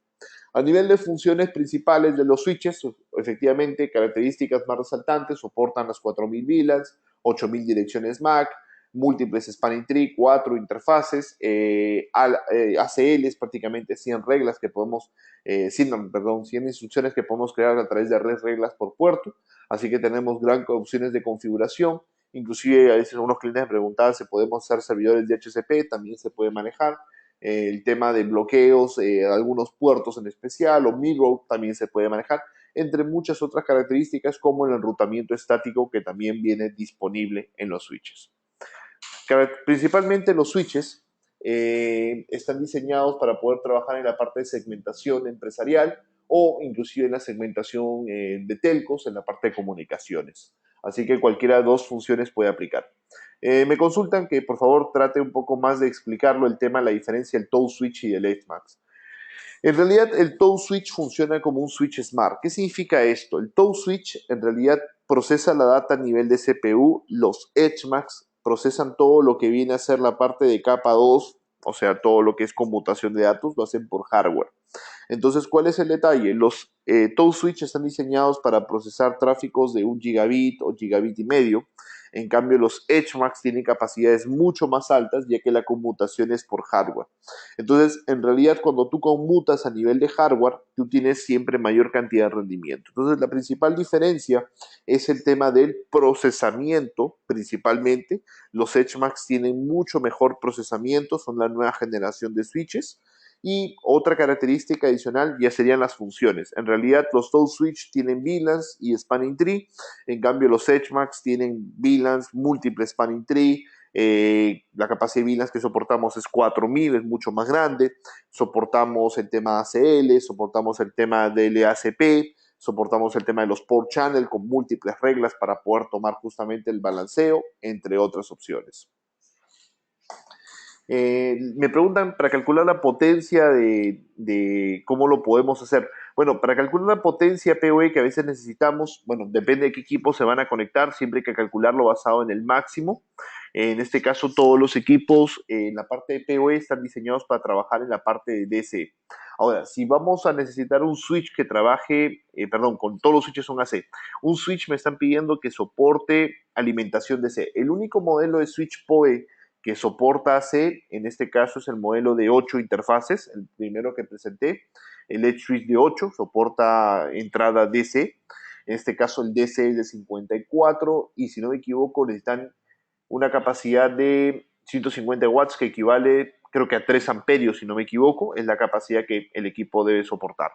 A nivel de funciones principales de los switches, efectivamente, características más resaltantes, soportan las 4000 VLANs, 8000 direcciones MAC, múltiples spanning tree, 4 interfaces, ACLs, prácticamente 100 reglas que podemos, 100 instrucciones que podemos crear a través de reglas por puerto, así que tenemos gran opciones de configuración, inclusive a veces algunos clientes me preguntaban si podemos hacer servidores de HCP, también se puede manejar, el tema de bloqueos, algunos puertos en especial, o mirror también se puede manejar, entre muchas otras características como el enrutamiento estático que también viene disponible en los switches. Principalmente los switches están diseñados para poder trabajar en la parte de segmentación empresarial o inclusive en la segmentación de telcos, en la parte de comunicaciones. Así que cualquiera de dos funciones puede aplicar. Me consultan que por favor trate un poco más de explicarlo el tema, la diferencia del Tow Switch y del EdgeMax. En realidad el Tow Switch funciona como un switch smart. ¿Qué significa esto? El Tow Switch en realidad procesa la data a nivel de CPU, los EdgeMax procesan todo lo que viene a ser la parte de capa 2, o sea, todo lo que es conmutación de datos, lo hacen por hardware. Entonces, ¿cuál es el detalle? Los Tow Switch están diseñados para procesar tráficos de 1 gigabit o gigabit y medio. En cambio, los EdgeMax tienen capacidades mucho más altas, ya que la conmutación es por hardware. Entonces, en realidad, cuando tú conmutas a nivel de hardware, tú tienes siempre mayor cantidad de rendimiento. Entonces, la principal diferencia es el tema del procesamiento, principalmente. Los EdgeMax tienen mucho mejor procesamiento, son la nueva generación de switches. Y otra característica adicional ya serían las funciones. En realidad los Tow Switch tienen VLANs y Spanning Tree, en cambio los EdgeMax tienen VLANs, múltiple Spanning Tree, la capacidad de VLANs que soportamos es 4000, es mucho más grande, soportamos el tema ACL, soportamos el tema DLACP, soportamos el tema de los port channel con múltiples reglas para poder tomar justamente el balanceo, entre otras opciones. Me preguntan para calcular la potencia de cómo lo podemos hacer. Bueno, para calcular la potencia PoE que a veces necesitamos, bueno, depende de qué equipos se van a conectar, siempre hay que calcularlo basado en el máximo. En este caso, todos los equipos en la parte de PoE están diseñados para trabajar en la parte de DC. Ahora, si vamos a necesitar un switch que trabaje, perdón, con todos los switches son AC, un switch me están pidiendo que soporte alimentación DC. El único modelo de switch PoE que soporta AC, en este caso es el modelo de 8 interfaces, el primero que presenté, el Edge Switch de 8, soporta entrada DC, en este caso el DC es de 54 y si no me equivoco necesitan una capacidad de 150 watts que equivale creo que a 3 amperios si no me equivoco, es la capacidad que el equipo debe soportar.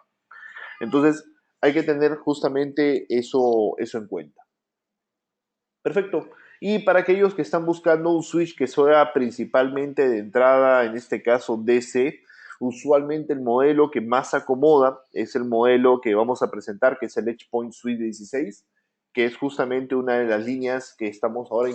Entonces hay que tener justamente eso en cuenta. Perfecto. Y para aquellos que están buscando un switch que sea principalmente de entrada, en este caso DC, usualmente el modelo que más acomoda es el modelo que vamos a presentar, que es el EdgePoint Switch 16, que es justamente una de las líneas que estamos ahora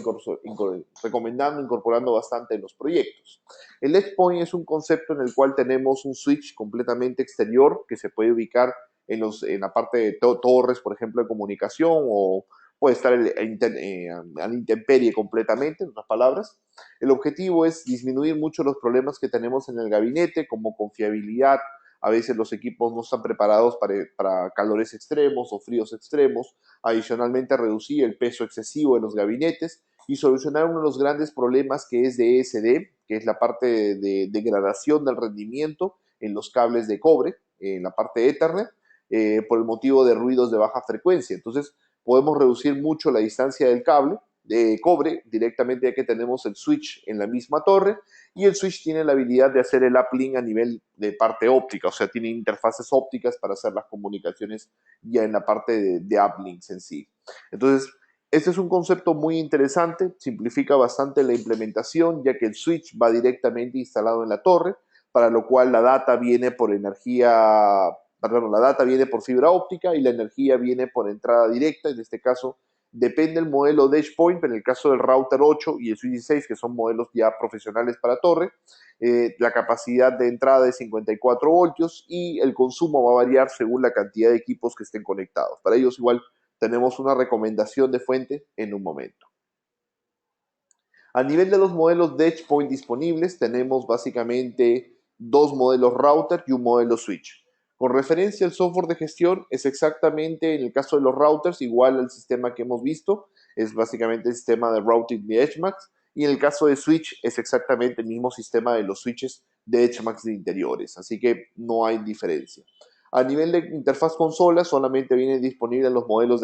recomendando, incorporando bastante en los proyectos. El EdgePoint es un concepto en el cual tenemos un switch completamente exterior que se puede ubicar en la parte de torres, por ejemplo, de comunicación o puede estar a la intemperie completamente, en otras palabras. El objetivo es disminuir mucho los problemas que tenemos en el gabinete, como confiabilidad A veces los equipos no están preparados para calores extremos o fríos extremos. Adicionalmente, reducir el peso excesivo de los gabinetes y solucionar uno de los grandes problemas que es de ESD, que es la parte de degradación del rendimiento en los cables de cobre, en la parte de Ethernet, por el motivo de ruidos de baja frecuencia. Entonces, podemos reducir mucho la distancia del cable de cobre directamente, ya que tenemos el switch en la misma torre, y el switch tiene la habilidad de hacer el uplink a nivel de parte óptica, o sea, tiene interfaces ópticas para hacer las comunicaciones ya en la parte de uplinks en sí. Entonces, este es un concepto muy interesante, simplifica bastante la implementación, ya que el switch va directamente instalado en la torre, para lo cual la data viene por la data viene por fibra óptica y la energía viene por entrada directa. En este caso, depende del modelo de EdgePoint, pero en el caso del router 8 y el switch 16, que son modelos ya profesionales para torre, la capacidad de entrada es 54 voltios y el consumo va a variar según la cantidad de equipos que estén conectados. Para ellos igual tenemos una recomendación de fuente en un momento. A nivel de los modelos de EdgePoint disponibles, tenemos básicamente dos modelos router y un modelo switch. Con referencia al software de gestión, es exactamente, en el caso de los routers, igual al sistema que hemos visto, es básicamente el sistema de routing de EdgeMax, y en el caso de switch es exactamente el mismo sistema de los switches de EdgeMax de interiores, así que no hay diferencia. A nivel de interfaz consola, solamente viene disponible en los modelos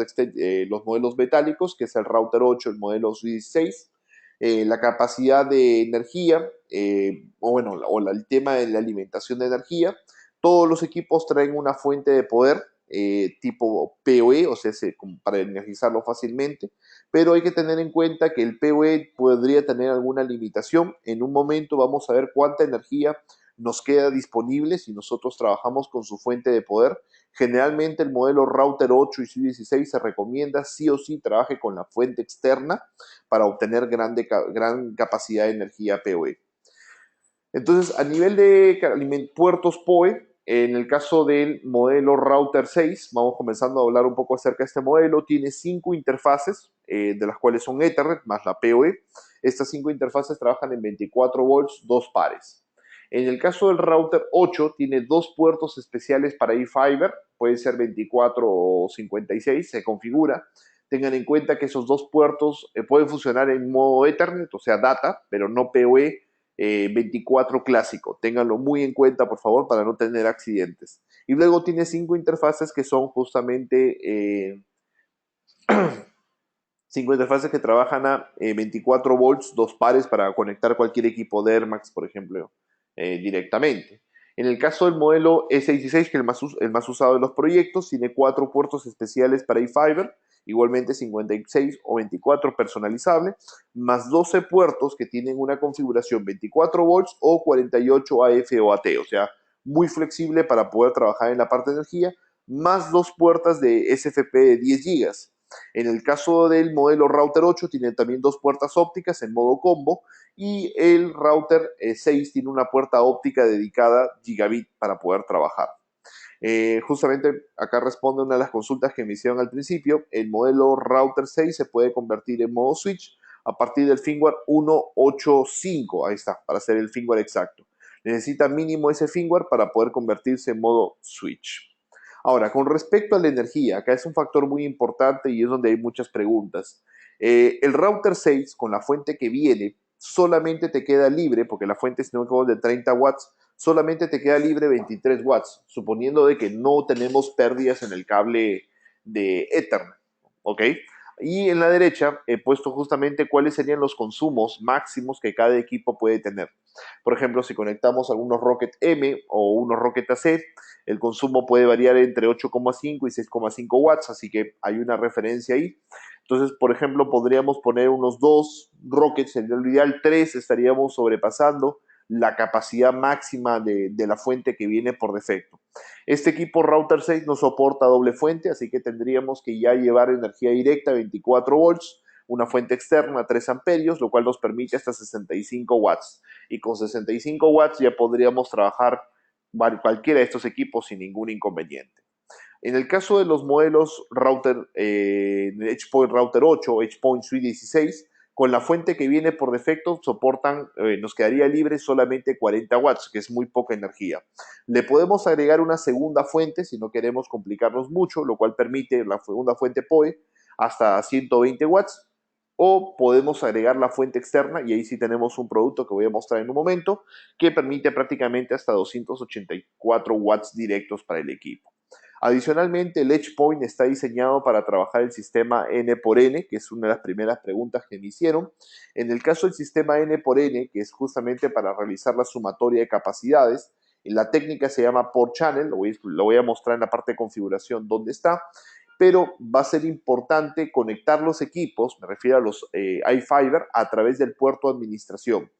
metálicos, que es el router 8, el modelo switch 16, la capacidad de energía, el tema de la alimentación de energía. Todos los equipos traen una fuente de poder tipo PoE, o sea, para energizarlo fácilmente, pero hay que tener en cuenta que el PoE podría tener alguna limitación. En un momento vamos a ver cuánta energía nos queda disponible si nosotros trabajamos con su fuente de poder. Generalmente el modelo router 8 y switch 16 se recomienda sí o sí trabaje con la fuente externa para obtener gran capacidad de energía PoE. Entonces, a nivel de puertos PoE, en el caso del modelo router 6, vamos comenzando a hablar un poco acerca de este modelo, tiene 5 interfaces, de las cuales son Ethernet más la PoE. Estas 5 interfaces trabajan en 24 volts, 2 pares. En el caso del router 8, tiene 2 puertos especiales para eFiber, puede ser 24 o 56, se configura. Tengan en cuenta que esos 2 puertos pueden funcionar en modo Ethernet, o sea, data, pero no PoE 24 clásico. Ténganlo muy en cuenta, por favor, para no tener accidentes. Y luego tiene 5 interfaces que son justamente 5 interfaces que trabajan a 24 volts, 2 pares para conectar cualquier equipo de AirMax, por ejemplo, directamente. En el caso del modelo E66, que es el más usado de los proyectos, tiene 4 puertos especiales para eFiber, igualmente 56 o 24 personalizable, más 12 puertos que tienen una configuración 24 volts o 48 AF o AT, o sea, muy flexible para poder trabajar en la parte de energía, más 2 puertas de SFP de 10 gigas. En el caso del modelo router 8 tiene también 2 puertas ópticas en modo combo y el router 6 tiene una puerta óptica dedicada gigabit para poder trabajar. Justamente acá responde una de las consultas que me hicieron al principio. El modelo router 6 se puede convertir en modo switch a partir del firmware 1.8.5. Ahí está, para hacer el firmware exacto. Necesita mínimo ese firmware para poder convertirse en modo switch. Ahora, con respecto a la energía, acá es un factor muy importante y es donde hay muchas preguntas. El router 6, con la fuente que viene, solamente te queda libre, porque la fuente es de 30 watts, solamente te queda libre 23 watts, suponiendo de que no tenemos pérdidas en el cable de Ethernet, ¿ok? Y en la derecha he puesto justamente cuáles serían los consumos máximos que cada equipo puede tener. Por ejemplo, si conectamos algunos Rocket M o unos Rocket AC, el consumo puede variar entre 8,5 y 6,5 watts, así que hay una referencia ahí. Entonces, por ejemplo, podríamos poner unos 2 Rockets, en el ideal 3 estaríamos sobrepasando la capacidad máxima de la fuente que viene por defecto. Este equipo router 6 no soporta doble fuente, así que tendríamos que ya llevar energía directa 24 volts, una fuente externa 3 amperios, lo cual nos permite hasta 65 watts. Y con 65 watts ya podríamos trabajar cualquiera de estos equipos sin ningún inconveniente. En el caso de los modelos router, EdgePoint Router 8 o EdgePoint Suite 16, Con la fuente que viene por defecto nos quedaría libre solamente 40 watts, que es muy poca energía. Le podemos agregar una segunda fuente si no queremos complicarnos mucho, lo cual permite la segunda fuente PoE hasta 120 watts, o podemos agregar la fuente externa y ahí sí tenemos un producto que voy a mostrar en un momento que permite prácticamente hasta 284 watts directos para el equipo. Adicionalmente, el EdgePoint está diseñado para trabajar el sistema N por N, que es una de las primeras preguntas que me hicieron. En el caso del sistema N por N, que es justamente para realizar la sumatoria de capacidades, la técnica se llama Port Channel, lo voy a mostrar en la parte de configuración dónde está, pero va a ser importante conectar los equipos, me refiero a los iFiber, a través del puerto de administración.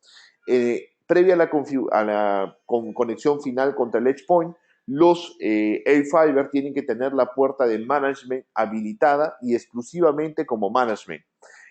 Previa a la conexión final contra el EdgePoint, los iFiber tienen que tener la puerta de management habilitada y exclusivamente como management.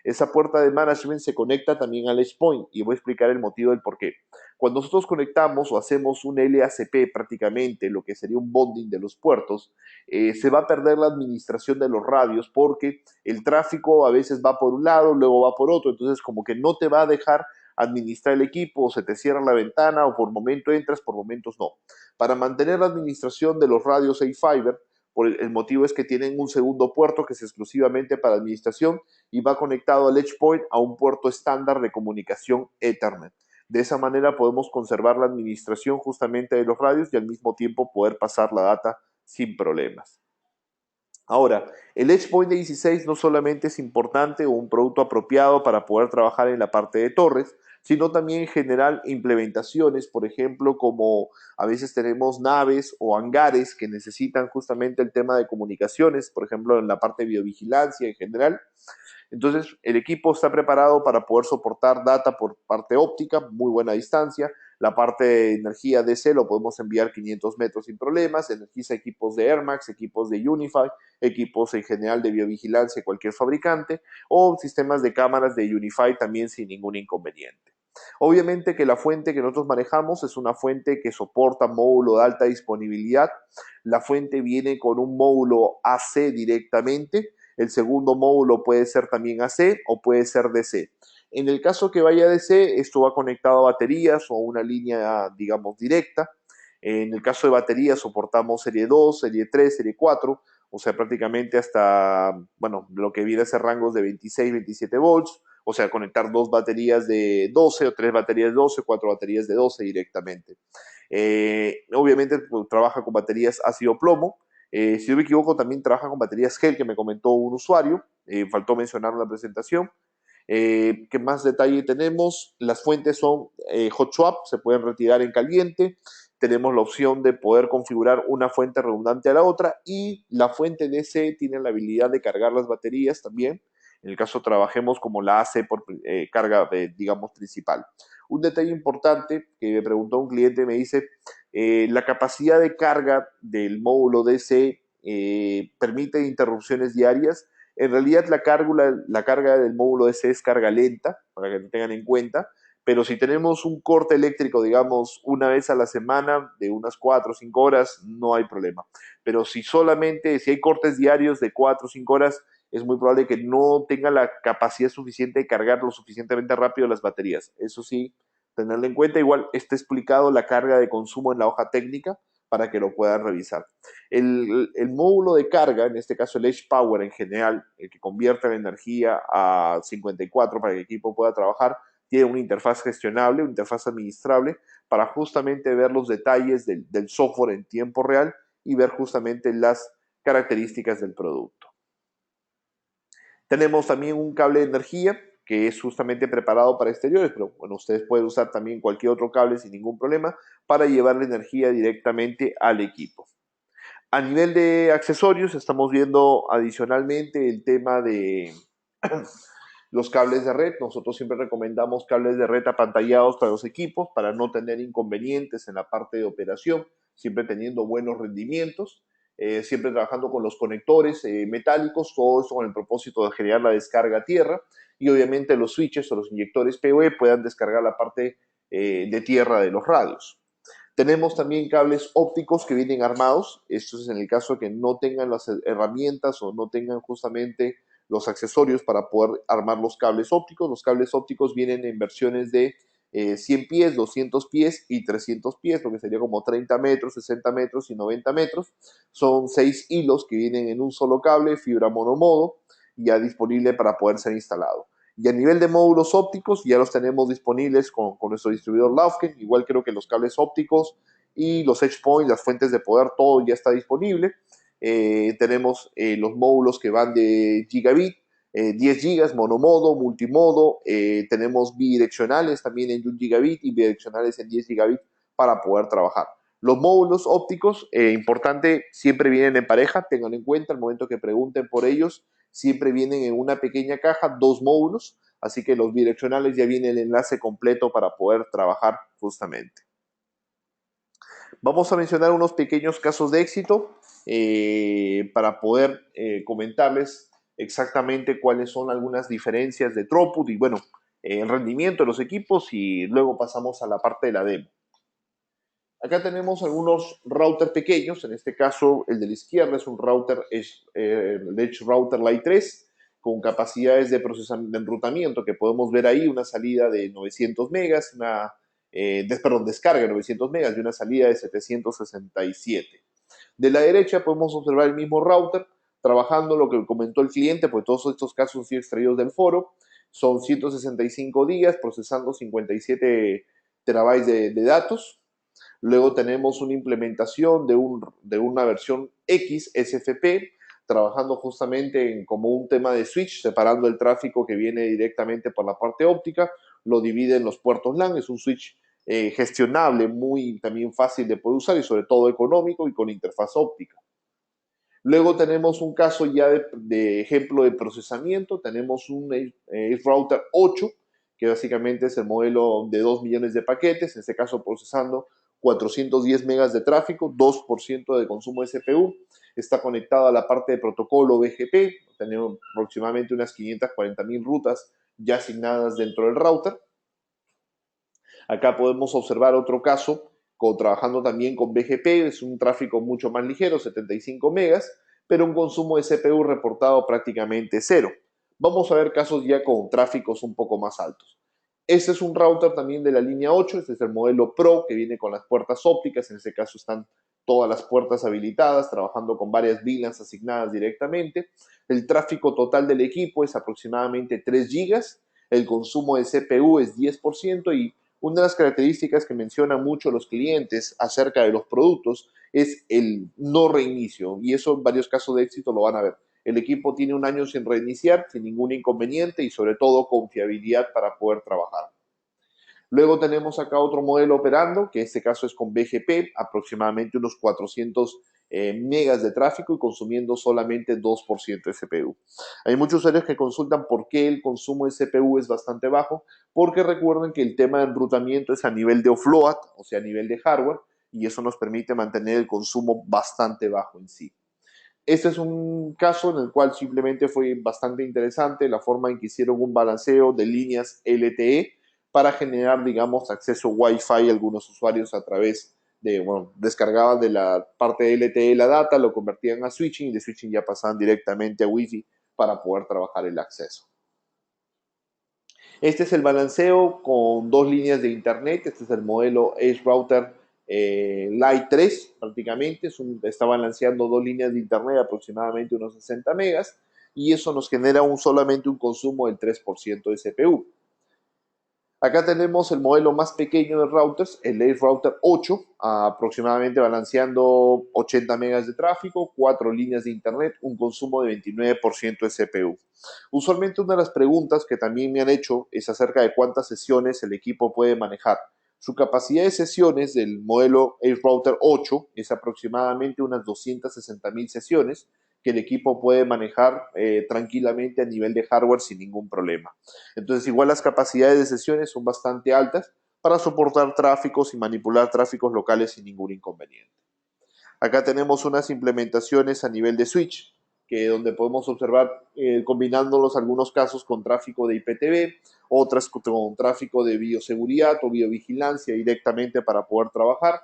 Esa puerta de management se conecta también al EdgePoint y voy a explicar el motivo del por qué. Cuando nosotros conectamos o hacemos un LACP prácticamente, lo que sería un bonding de los puertos, se va a perder la administración de los radios porque el tráfico a veces va por un lado, luego va por otro, entonces como que no te va a dejar administrar el equipo, o se te cierra la ventana, o por momento entras, por momentos no. Para mantener la administración de los radios iFiber, por el motivo es que tienen un segundo puerto que es exclusivamente para administración y va conectado al EdgePoint a un puerto estándar de comunicación Ethernet. De esa manera podemos conservar la administración justamente de los radios y al mismo tiempo poder pasar la data sin problemas. Ahora, el EdgePoint de 16 no solamente es importante o un producto apropiado para poder trabajar en la parte de torres, sino también en general implementaciones, por ejemplo, como a veces tenemos naves o hangares que necesitan justamente el tema de comunicaciones, por ejemplo, en la parte de biovigilancia en general. Entonces, el equipo está preparado para poder soportar data por parte óptica, muy buena distancia. La parte de energía DC lo podemos enviar 500 metros sin problemas. Energiza equipos de Air Max, equipos de Unify, equipos en general de biovigilancia, cualquier fabricante, o sistemas de cámaras de Unify también sin ningún inconveniente. Obviamente que la fuente que nosotros manejamos es una fuente que soporta módulo de alta disponibilidad. La fuente viene con un módulo AC directamente. El segundo módulo puede ser también AC o puede ser DC. En el caso que vaya DC, esto va conectado a baterías o una línea, digamos, directa. En el caso de baterías soportamos serie 2, serie 3, serie 4, o sea, prácticamente hasta, bueno, lo que viene a ser rangos de 26, 27 volts, o sea, conectar dos baterías de 12 o tres baterías de 12, cuatro baterías de 12 directamente. Obviamente pues, trabaja con baterías ácido plomo. Si no me equivoco, también trabaja con baterías gel que me comentó un usuario. Faltó mencionar en la presentación. ¿Qué más detalle tenemos? Las fuentes son hot swap, se pueden retirar en caliente. Tenemos la opción de poder configurar una fuente redundante a la otra y la fuente DC tiene la habilidad de cargar las baterías también. En el caso trabajemos como la AC por carga, digamos, principal. Un detalle importante que me preguntó un cliente, me dice, la capacidad de carga del módulo DC permite interrupciones diarias. En realidad la carga del módulo DC es carga lenta, para que lo tengan en cuenta, pero si tenemos un corte eléctrico, digamos, una vez a la semana de unas 4 o 5 horas, no hay problema. Pero si hay cortes diarios de 4 o 5 horas, es muy probable que no tenga la capacidad suficiente de cargar lo suficientemente rápido las baterías. Eso sí, tenerlo en cuenta. Igual está explicado la carga de consumo en la hoja técnica para que lo puedan revisar. El módulo de carga, en este caso el Edge Power en general, el que convierte la energía a 54 para que el equipo pueda trabajar, tiene una interfaz gestionable, una interfaz administrable para justamente ver los detalles del software en tiempo real y ver justamente las características del producto. Tenemos también un cable de energía que es justamente preparado para exteriores, pero bueno, ustedes pueden usar también cualquier otro cable sin ningún problema para llevar la energía directamente al equipo. A nivel de accesorios, estamos viendo adicionalmente el tema de los cables de red. Nosotros siempre recomendamos cables de red apantallados para los equipos para no tener inconvenientes en la parte de operación, siempre teniendo buenos rendimientos. Siempre trabajando con los conectores metálicos, todo esto con el propósito de generar la descarga a tierra y obviamente los switches o los inyectores PoE puedan descargar la parte de tierra de los radios. Tenemos también cables ópticos que vienen armados, esto es en el caso de que no tengan las herramientas o no tengan justamente los accesorios para poder armar los cables ópticos. Los cables ópticos vienen en versiones de 100 pies, 200 pies y 300 pies, lo que sería como 30 metros, 60 metros y 90 metros. Son 6 hilos que vienen en un solo cable, fibra monomodo, ya disponible para poder ser instalado. Y a nivel de módulos ópticos, ya los tenemos disponibles con nuestro distribuidor Laufken. Igual creo que los cables ópticos y los edge points, las fuentes de poder, todo ya está disponible. Tenemos los módulos que van de gigabit, 10 gigas, monomodo, multimodo. Tenemos bidireccionales también en 1 gigabit y bidireccionales en 10 gigabit para poder trabajar. Los módulos ópticos, importante, siempre vienen en pareja. Tengan en cuenta al momento que pregunten por ellos, siempre vienen en una pequeña caja, 2 módulos, así que los bidireccionales ya viene el enlace completo para poder trabajar justamente. Vamos a mencionar unos pequeños casos de éxito para poder comentarles exactamente cuáles son algunas diferencias de throughput y bueno, el rendimiento de los equipos, y luego pasamos a la parte de la demo. Acá tenemos algunos routers pequeños. En este caso el de la izquierda es un router el Edge Router Lite 3 con capacidades de procesamiento, de enrutamiento, que podemos ver ahí una salida de 900 megas, descarga de 900 megas y una salida de 767. De la derecha podemos observar el mismo router trabajando lo que comentó el cliente, pues todos estos casos han sido extraídos del foro. Son 165 días procesando 57 terabytes de datos. Luego tenemos una implementación de una versión X SFP, trabajando justamente como un tema de switch, separando el tráfico que viene directamente por la parte óptica, lo divide en los puertos LAN. Es un switch gestionable, muy también fácil de poder usar y sobre todo económico y con interfaz óptica. Luego tenemos un caso ya de ejemplo de procesamiento. Tenemos un Edge Router 8, que básicamente es el modelo de 2 millones de paquetes, en este caso procesando 410 megas de tráfico, 2% de consumo de CPU. Está conectado a la parte de protocolo BGP. Tenemos aproximadamente unas 540,000 rutas ya asignadas dentro del router. Acá podemos observar otro caso trabajando también con BGP. Es un tráfico mucho más ligero, 75 megas, pero un consumo de CPU reportado prácticamente cero. Vamos a ver casos ya con tráficos un poco más altos. Este es un router también de la línea 8, este es el modelo Pro que viene con las puertas ópticas. En este caso están todas las puertas habilitadas, trabajando con varias VLANs asignadas directamente. El tráfico total del equipo es aproximadamente 3 gigas, el consumo de CPU es 10% y una de las características que mencionan mucho los clientes acerca de los productos es el no reinicio, y eso en varios casos de éxito lo van a ver. El equipo tiene 1 año sin reiniciar, sin ningún inconveniente y sobre todo confiabilidad para poder trabajar. Luego tenemos acá otro modelo operando, que en este caso es con BGP, aproximadamente unos 400 megas de tráfico y consumiendo solamente 2% de CPU. Hay muchos usuarios que consultan por qué el consumo de CPU es bastante bajo, porque recuerden que el tema de enrutamiento es a nivel de offload, o sea, a nivel de hardware, y eso nos permite mantener el consumo bastante bajo en sí. Este es un caso en el cual simplemente fue bastante interesante la forma en que hicieron un balanceo de líneas LTE para generar, digamos, acceso Wi-Fi a algunos usuarios a través de, bueno, descargaban de la parte de LTE la data, lo convertían a switching y de switching ya pasaban directamente a Wi-Fi para poder trabajar el acceso. Este es el balanceo con 2 líneas de internet. Este es el modelo Edge Router Lite 3, prácticamente. Está balanceando 2 líneas de internet de aproximadamente unos 60 megas y eso nos genera solamente un consumo del 3% de CPU. Acá tenemos el modelo más pequeño de routers, el Edge Router 8, aproximadamente balanceando 80 megas de tráfico, 4 líneas de internet, un consumo de 29% de CPU. Usualmente una de las preguntas que también me han hecho es acerca de cuántas sesiones el equipo puede manejar. Su capacidad de sesiones del modelo Edge Router 8 es aproximadamente unas 260,000 sesiones que el equipo puede manejar tranquilamente a nivel de hardware sin ningún problema. Entonces, igual las capacidades de sesiones son bastante altas para soportar tráficos y manipular tráficos locales sin ningún inconveniente. Acá tenemos unas implementaciones a nivel de switch, donde podemos observar combinándolos algunos casos con tráfico de IPTV, otras con tráfico de bioseguridad o biovigilancia directamente para poder trabajar,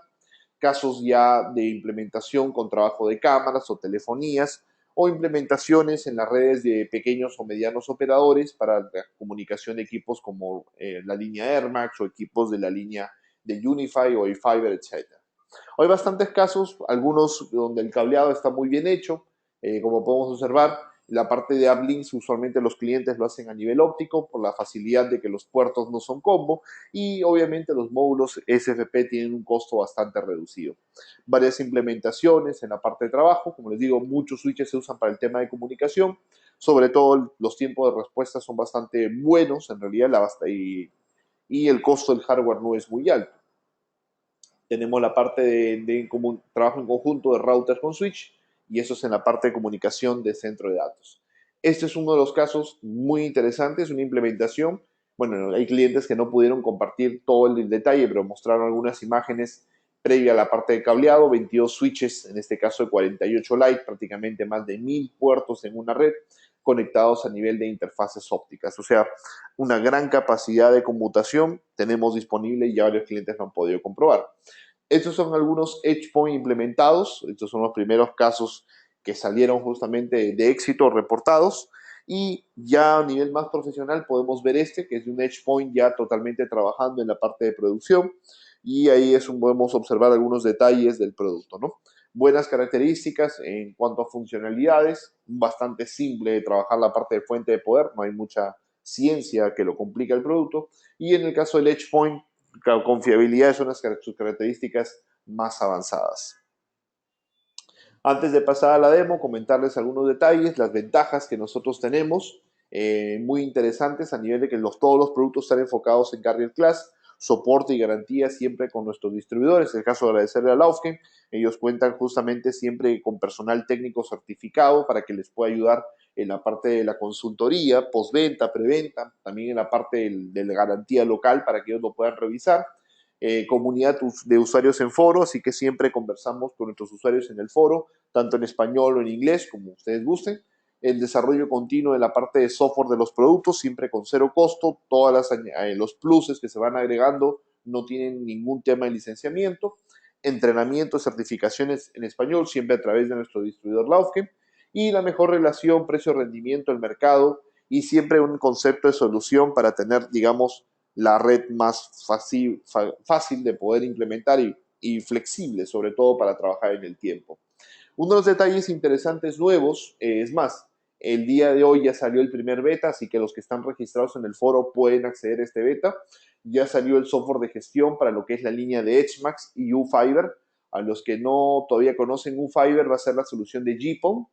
casos ya de implementación con trabajo de cámaras o telefonías, o implementaciones en las redes de pequeños o medianos operadores para la comunicación de equipos como la línea Air Max o equipos de la línea de Unify o eFiber, etc. Hay bastantes casos, algunos donde el cableado está muy bien hecho, como podemos observar. La parte de uplinks usualmente los clientes lo hacen a nivel óptico por la facilidad de que los puertos no son combo y obviamente los módulos SFP tienen un costo bastante reducido. Varias implementaciones en la parte de trabajo, como les digo, muchos switches se usan para el tema de comunicación, sobre todo los tiempos de respuesta son bastante buenos en realidad y el costo del hardware no es muy alto. Tenemos la parte de trabajo en conjunto de router con switch y eso es en la parte de comunicación de centro de datos. Este es uno de los casos muy interesantes, una implementación. Bueno, hay clientes que no pudieron compartir todo el detalle, pero mostraron algunas imágenes previa a la parte de cableado, 22 switches, en este caso de 48 Lite, prácticamente más de 1000 puertos en una red conectados a nivel de interfaces ópticas. O sea, una gran capacidad de conmutación tenemos disponible y ya varios clientes lo han podido comprobar. Estos son algunos EdgePoint implementados. Estos son los primeros casos que salieron justamente de éxito reportados. Y ya a nivel más profesional podemos ver este, que es de un EdgePoint ya totalmente trabajando en la parte de producción. Y ahí podemos observar algunos detalles del producto, ¿no? Buenas características en cuanto a funcionalidades, bastante simple de trabajar la parte de fuente de poder, no hay mucha ciencia que lo complica el producto. Y en el caso del EdgePoint, con fiabilidad son sus características más avanzadas. Antes de pasar a la demo, comentarles algunos detalles, las ventajas que nosotros tenemos, muy interesantes a nivel de que todos los productos están enfocados en Carrier Class, soporte y garantía siempre con nuestros distribuidores. En el caso de agradecerle a Laufken, ellos cuentan justamente siempre con personal técnico certificado para que les pueda ayudar en la parte de la consultoría, postventa, preventa, también en la parte de la garantía local para que ellos lo puedan revisar. Comunidad de usuarios en foro, así que siempre conversamos con nuestros usuarios en el foro, tanto en español o en inglés, como ustedes gusten. El desarrollo continuo de la parte de software de los productos, siempre con cero costo. Todos los pluses que se van agregando no tienen ningún tema de licenciamiento. Entrenamiento, certificaciones en español, siempre a través de nuestro distribuidor Laufken. Y la mejor relación precio-rendimiento del mercado y siempre un concepto de solución para tener, digamos, la red más fácil de poder implementar y flexible, sobre todo para trabajar en el tiempo. Uno de los detalles interesantes nuevos, es más, el día de hoy ya salió el primer beta, así que los que están registrados en el foro pueden acceder a este beta. Ya salió el software de gestión para lo que es la línea de EdgeMax y UFiber. A los que no todavía conocen UFiber, va a ser la solución de GPON.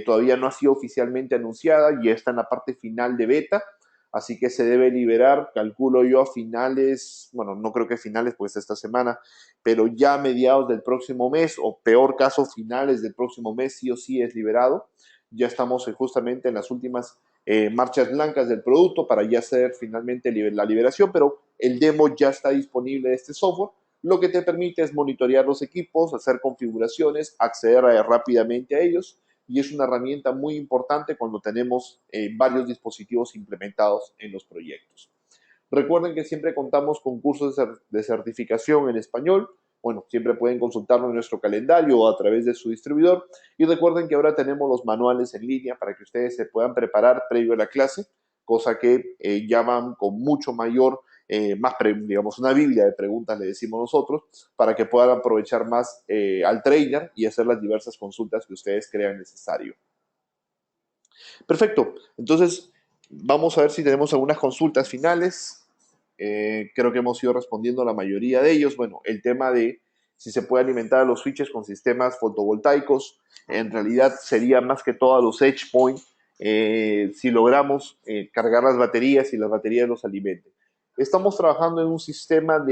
Todavía no ha sido oficialmente anunciada, ya está en la parte final de beta, así que se debe liberar, calculo yo, a finales, bueno, no creo que finales, pues esta semana, pero ya a mediados del próximo mes, o peor caso, finales del próximo mes, sí o sí es liberado. Ya estamos justamente en las últimas marchas blancas del producto para ya hacer finalmente la liberación, pero el demo ya está disponible de este software, lo que te permite es monitorear los equipos, hacer configuraciones, acceder rápidamente a ellos, y es una herramienta muy importante cuando tenemos varios dispositivos implementados en los proyectos. Recuerden que siempre contamos con cursos de certificación en español. Bueno, siempre pueden consultarlo en nuestro calendario o a través de su distribuidor. Y recuerden que ahora tenemos los manuales en línea para que ustedes se puedan preparar previo a la clase, cosa que llaman con mucho mayor, digamos, una biblia de preguntas, le decimos nosotros, para que puedan aprovechar más al trainer y hacer las diversas consultas que ustedes crean necesario. Perfecto, entonces vamos a ver si tenemos algunas consultas finales. Creo que hemos ido respondiendo a la mayoría de ellos. Bueno, el tema de si se puede alimentar a los switches con sistemas fotovoltaicos, en realidad sería más que todo a los EdgePoint, si logramos cargar las baterías y las baterías los alimenten. Estamos trabajando en un sistema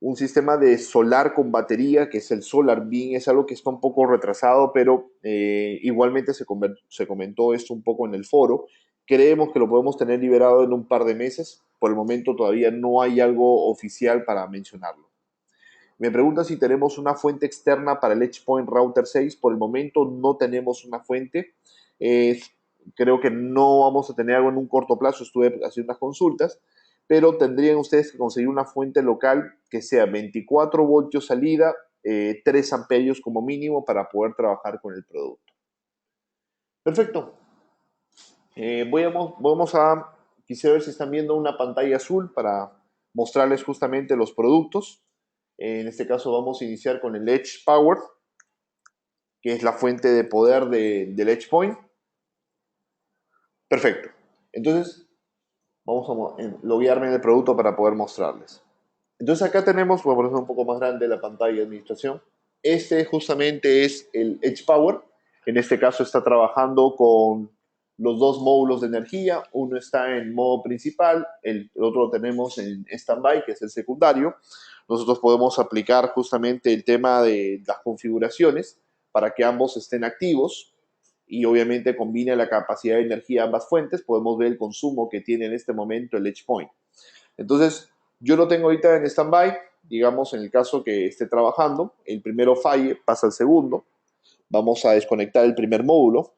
un sistema de solar con batería, que es el Solar Beam. Es algo que está un poco retrasado, pero igualmente se comentó esto un poco en el foro. Creemos que lo podemos tener liberado en un par de meses. Por el momento todavía no hay algo oficial para mencionarlo. Me pregunta si tenemos una fuente externa para el EdgePoint Router 6. Por el momento no tenemos una fuente. Creo que no vamos a tener algo en un corto plazo. Estuve haciendo unas consultas, pero tendrían ustedes que conseguir una fuente local que sea 24 voltios salida, 3 amperios como mínimo para poder trabajar con el producto. Perfecto. Quisiera ver si están viendo una pantalla azul para mostrarles justamente los productos. En este caso vamos a iniciar con el Edge Power, que es la fuente de poder del Edge Point. Perfecto. Entonces, vamos a loguearme en el producto para poder mostrarles. Entonces acá tenemos, voy a poner un poco más grande la pantalla de administración. Este justamente es el Edge Power. En este caso está trabajando con los dos módulos de energía. Uno está en modo principal, el otro lo tenemos en standby, que es el secundario. Nosotros podemos aplicar justamente el tema de las configuraciones para que ambos estén activos y obviamente combine la capacidad de energía de ambas fuentes. Podemos ver el consumo que tiene en este momento el Edge Point. Entonces, yo lo tengo ahorita en standby, digamos, en el caso que esté trabajando, el primero falle, pasa al segundo, vamos a desconectar el primer módulo.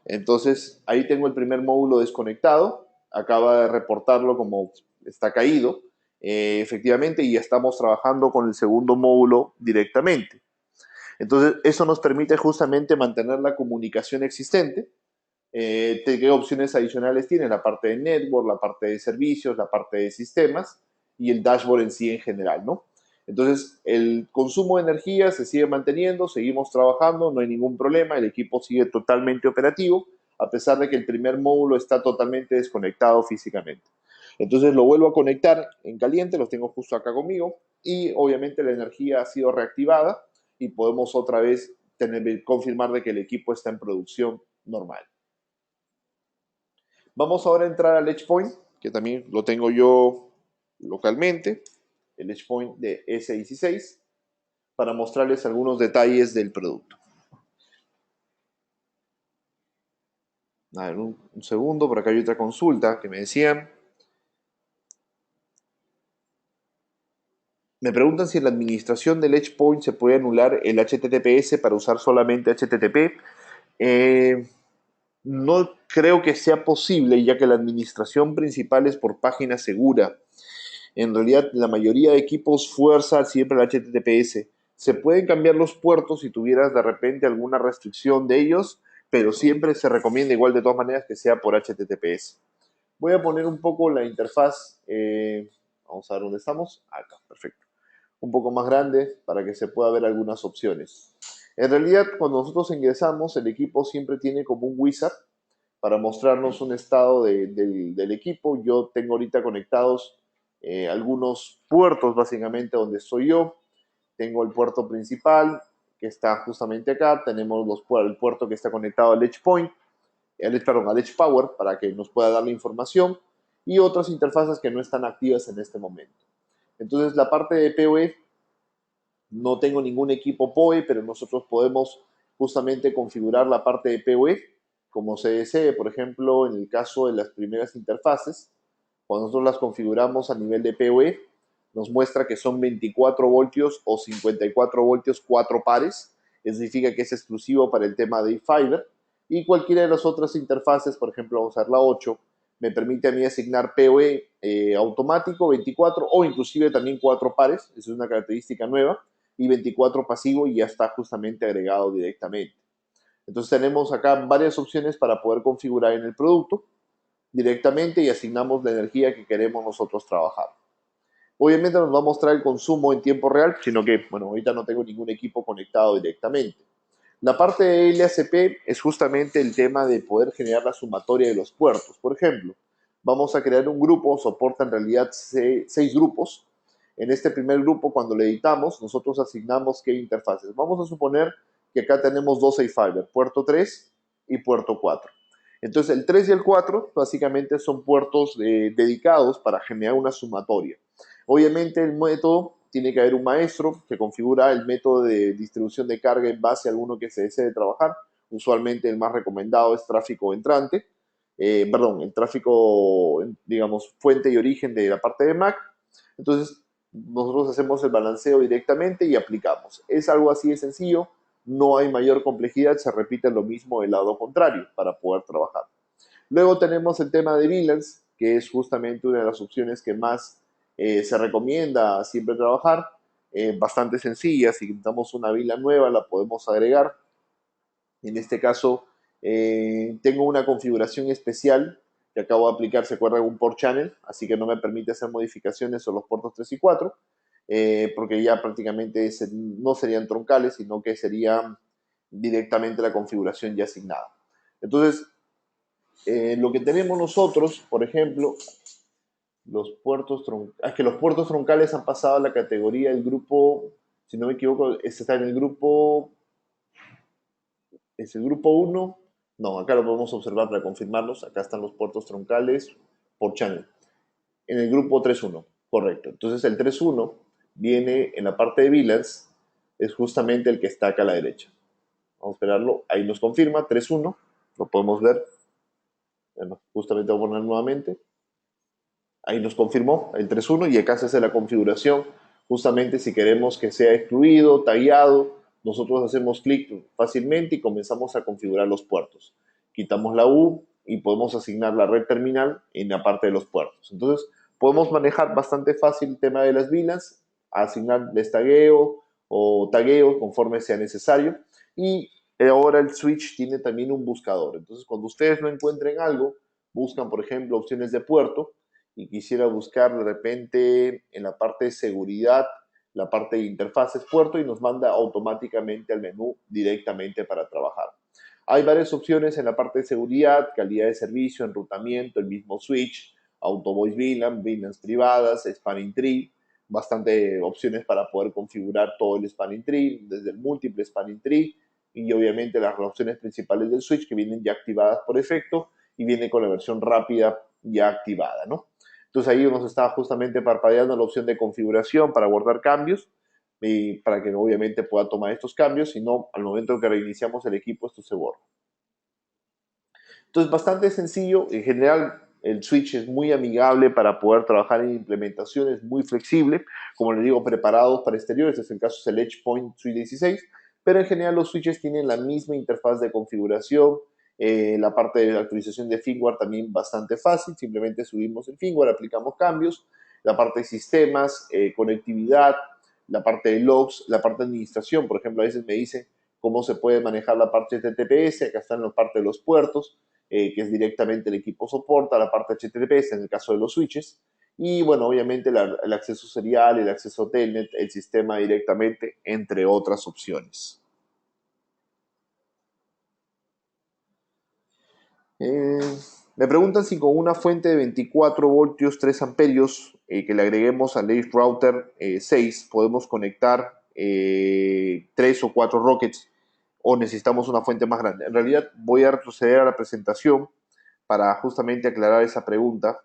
Entonces, ahí tengo el primer módulo desconectado, acaba de reportarlo como está caído, efectivamente, y ya estamos trabajando con el segundo módulo directamente. Entonces, eso nos permite justamente mantener la comunicación existente. ¿Qué opciones adicionales tiene? La parte de network, la parte de servicios, la parte de sistemas y el dashboard en sí en general, ¿no? Entonces, el consumo de energía se sigue manteniendo, seguimos trabajando, no hay ningún problema, el equipo sigue totalmente operativo, a pesar de que el primer módulo está totalmente desconectado físicamente. Entonces lo vuelvo a conectar en caliente, los tengo justo acá conmigo, y obviamente la energía ha sido reactivada y podemos otra vez confirmar de que el equipo está en producción normal. Vamos ahora a entrar al Edge Point, que también lo tengo yo localmente, el Edge Point de S16, para mostrarles algunos detalles del producto. A ver, un segundo, por acá hay otra consulta que me decían. Me preguntan si en la administración del Edge Point se puede anular el HTTPS para usar solamente HTTP. No creo que sea posible, ya que la administración principal es por página segura. En realidad, la mayoría de equipos fuerza siempre el HTTPS. Se pueden cambiar los puertos si tuvieras de repente alguna restricción de ellos, pero siempre se recomienda igual de todas maneras que sea por HTTPS. Voy a poner un poco la interfaz. Vamos a ver dónde estamos. Acá, perfecto. Un poco más grande para que se pueda ver algunas opciones. En realidad, cuando nosotros ingresamos, el equipo siempre tiene como un wizard para mostrarnos un estado del equipo. Yo tengo ahorita conectados algunos puertos, básicamente, donde estoy yo. Tengo el puerto principal, que está justamente acá. Tenemos el puerto que está conectado al Edge Point, al Edge Power, para que nos pueda dar la información. Y otras interfaces que no están activas en este momento. Entonces, la parte de PoE, no tengo ningún equipo PoE, pero nosotros podemos justamente configurar la parte de PoE como se desee. Por ejemplo, en el caso de las primeras interfaces, cuando nosotros las configuramos a nivel de PoE, nos muestra que son 24 voltios o 54 voltios 4 pares. Eso significa que es exclusivo para el tema de Fiber. Y cualquiera de las otras interfaces, por ejemplo, vamos a ver la 8, me permite a mí asignar PoE automático 24 o inclusive también 4 pares. Esa es una característica nueva. Y 24 pasivo y ya está justamente agregado directamente. Entonces tenemos acá varias opciones para poder configurar en el producto directamente y asignamos la energía que queremos nosotros trabajar. Obviamente nos va a mostrar el consumo en tiempo real, sino que, bueno, ahorita no tengo ningún equipo conectado directamente. La parte de LACP es justamente el tema de poder generar la sumatoria de los puertos. Por ejemplo, vamos a crear un grupo, soporta en realidad 6 grupos. En este primer grupo, cuando le editamos, nosotros asignamos qué interfaces. Vamos a suponer que acá tenemos dos Fiber, puerto 3 y puerto 4. Entonces, el 3 y el 4 básicamente son puertos dedicados para generar una sumatoria. Obviamente, el método tiene que haber un maestro que configura el método de distribución de carga en base a alguno que se desee trabajar. Usualmente el más recomendado es tráfico entrante, el tráfico, digamos, fuente y origen de la parte de MAC. Entonces, nosotros hacemos el balanceo directamente y aplicamos. Es algo así de sencillo, no hay mayor complejidad, se repite lo mismo del lado contrario para poder trabajar. Luego tenemos el tema de VLANs, que es justamente una de las opciones que más se recomienda siempre trabajar. bastante sencilla. Si necesitamos una vila nueva, la podemos agregar. En este caso, tengo una configuración especial que acabo de aplicar, se acuerda, un port channel, así que no me permite hacer modificaciones sobre los puertos 3 y 4, porque ya prácticamente no serían troncales, sino que sería directamente la configuración ya asignada. Entonces, lo que tenemos nosotros, por ejemplo, los puertos troncales, es que los puertos troncales han pasado a la categoría del grupo, si no me equivoco, este está en el grupo, es el grupo uno. No, acá lo podemos observar para confirmarlos, acá están los puertos troncales por channel, en el grupo 3.1, correcto. Entonces el 3.1 viene en la parte de VLANs, es justamente el que está acá a la derecha. Vamos a esperarlo, ahí nos confirma, 3.1, lo podemos ver. Bueno, justamente voy a poner nuevamente. Ahí nos confirmó el 3.1 y acá se hace la configuración. Justamente si queremos que sea excluido, tagueado, nosotros hacemos clic fácilmente y comenzamos a configurar los puertos. Quitamos la U y podemos asignar la red terminal en la parte de los puertos. Entonces, podemos manejar bastante fácil el tema de las VLANs, asignarles tagueo o tagueo conforme sea necesario. Y ahora el switch tiene también un buscador. Entonces, cuando ustedes no encuentren algo, buscan, por ejemplo, opciones de puerto y quisiera buscar de repente en la parte de seguridad, la parte de interfaces puerto y nos manda automáticamente al menú directamente para trabajar. Hay varias opciones en la parte de seguridad, calidad de servicio, enrutamiento, el mismo switch, auto voice VLAN, VLANs privadas, spanning tree, bastante opciones para poder configurar todo el spanning tree, desde el múltiple spanning tree y obviamente las opciones principales del switch que vienen ya activadas por defecto y viene con la versión rápida ya activada, ¿no? Entonces ahí nos está justamente parpadeando la opción de configuración para guardar cambios y para que obviamente pueda tomar estos cambios, si no, al momento en que reiniciamos el equipo esto se borra. Entonces bastante sencillo, en general el switch es muy amigable para poder trabajar en implementaciones, muy flexible, como les digo, preparados para exteriores, es el caso del EdgePoint 316, pero en general los switches tienen la misma interfaz de configuración, la parte de la actualización de firmware también bastante fácil, simplemente subimos el firmware, aplicamos cambios, la parte de sistemas, conectividad, la parte de logs, la parte de administración, por ejemplo, a veces me dicen cómo se puede manejar la parte de TTPS, acá están la parte de los puertos, que es directamente el equipo soporta, la parte HTTPS en el caso de los switches, y bueno, obviamente el acceso serial, el acceso telnet, el sistema directamente, entre otras opciones. Eh, Me preguntan si con una fuente de 24 voltios 3 amperios que le agreguemos al Edge Router 6 podemos conectar 3 o 4 rockets o necesitamos una fuente más grande. En realidad voy a retroceder a la presentación para justamente aclarar esa pregunta.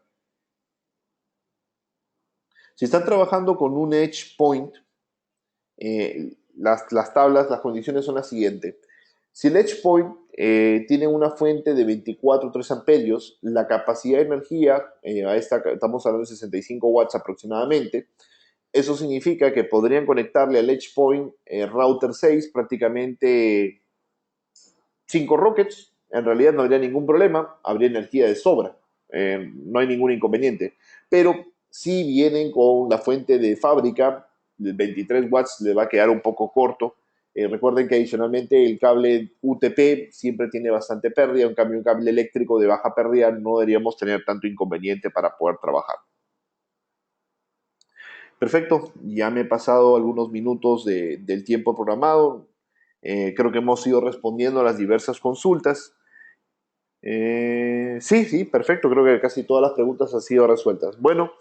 Si están trabajando con un Edge Point, las tablas, las condiciones son las siguientes. Si el Edge Point tiene una fuente de 24,3 amperios, la capacidad de energía, estamos hablando de 65 watts aproximadamente, eso significa que podrían conectarle al Edge Point Router 6 prácticamente 5 rockets, en realidad no habría ningún problema, habría energía de sobra, no hay ningún inconveniente. Pero si vienen con la fuente de fábrica, de 23 watts le va a quedar un poco corto. Recuerden que adicionalmente el cable UTP siempre tiene bastante pérdida, en cambio un cable eléctrico de baja pérdida no deberíamos tener tanto inconveniente para poder trabajar. Perfecto, ya me he pasado algunos minutos del tiempo programado. Creo que hemos ido respondiendo a las diversas consultas. Sí, sí, perfecto. Creo que casi todas las preguntas han sido resueltas. Bueno,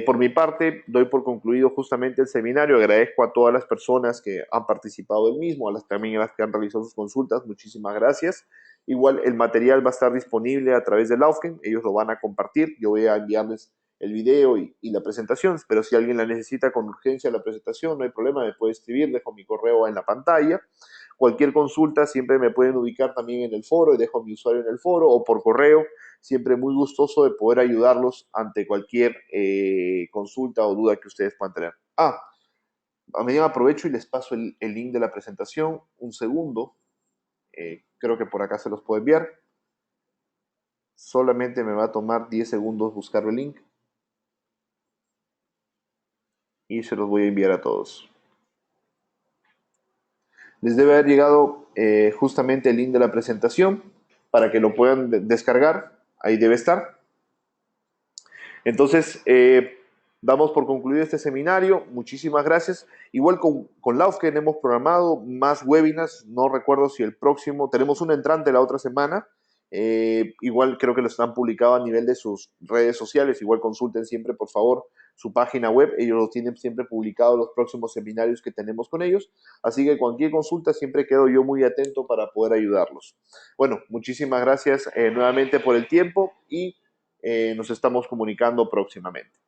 por mi parte, doy por concluido justamente el seminario. Agradezco a todas las personas que han participado del mismo, también a las que han realizado sus consultas. Muchísimas gracias. Igual el material va a estar disponible a través de Laufken. Ellos lo van a compartir. Yo voy a enviarles el video y la presentación. Pero si alguien la necesita con urgencia la presentación, no hay problema, me puede escribir. Dejo mi correo en la pantalla. Cualquier consulta siempre me pueden ubicar también en el foro y dejo mi usuario en el foro o por correo. Siempre muy gustoso de poder ayudarlos ante cualquier consulta o duda que ustedes puedan tener. A medida aprovecho y les paso el link de la presentación. Un segundo. Creo que por acá se los puedo enviar. Solamente me va a tomar 10 segundos buscar el link. Y se los voy a enviar a todos. Les debe haber llegado justamente el link de la presentación para que lo puedan descargar. Ahí debe estar. Entonces, damos por concluido este seminario. Muchísimas gracias. Igual con Laufken hemos programado más webinars. No recuerdo si el próximo, tenemos un entrante la otra semana. Igual creo que lo están publicado a nivel de sus redes sociales. Igual consulten siempre, por favor, su página web. Ellos lo tienen siempre publicado los próximos seminarios que tenemos con ellos. Así que cualquier consulta siempre quedo yo muy atento para poder ayudarlos. Bueno, muchísimas gracias nuevamente por el tiempo y nos estamos comunicando próximamente.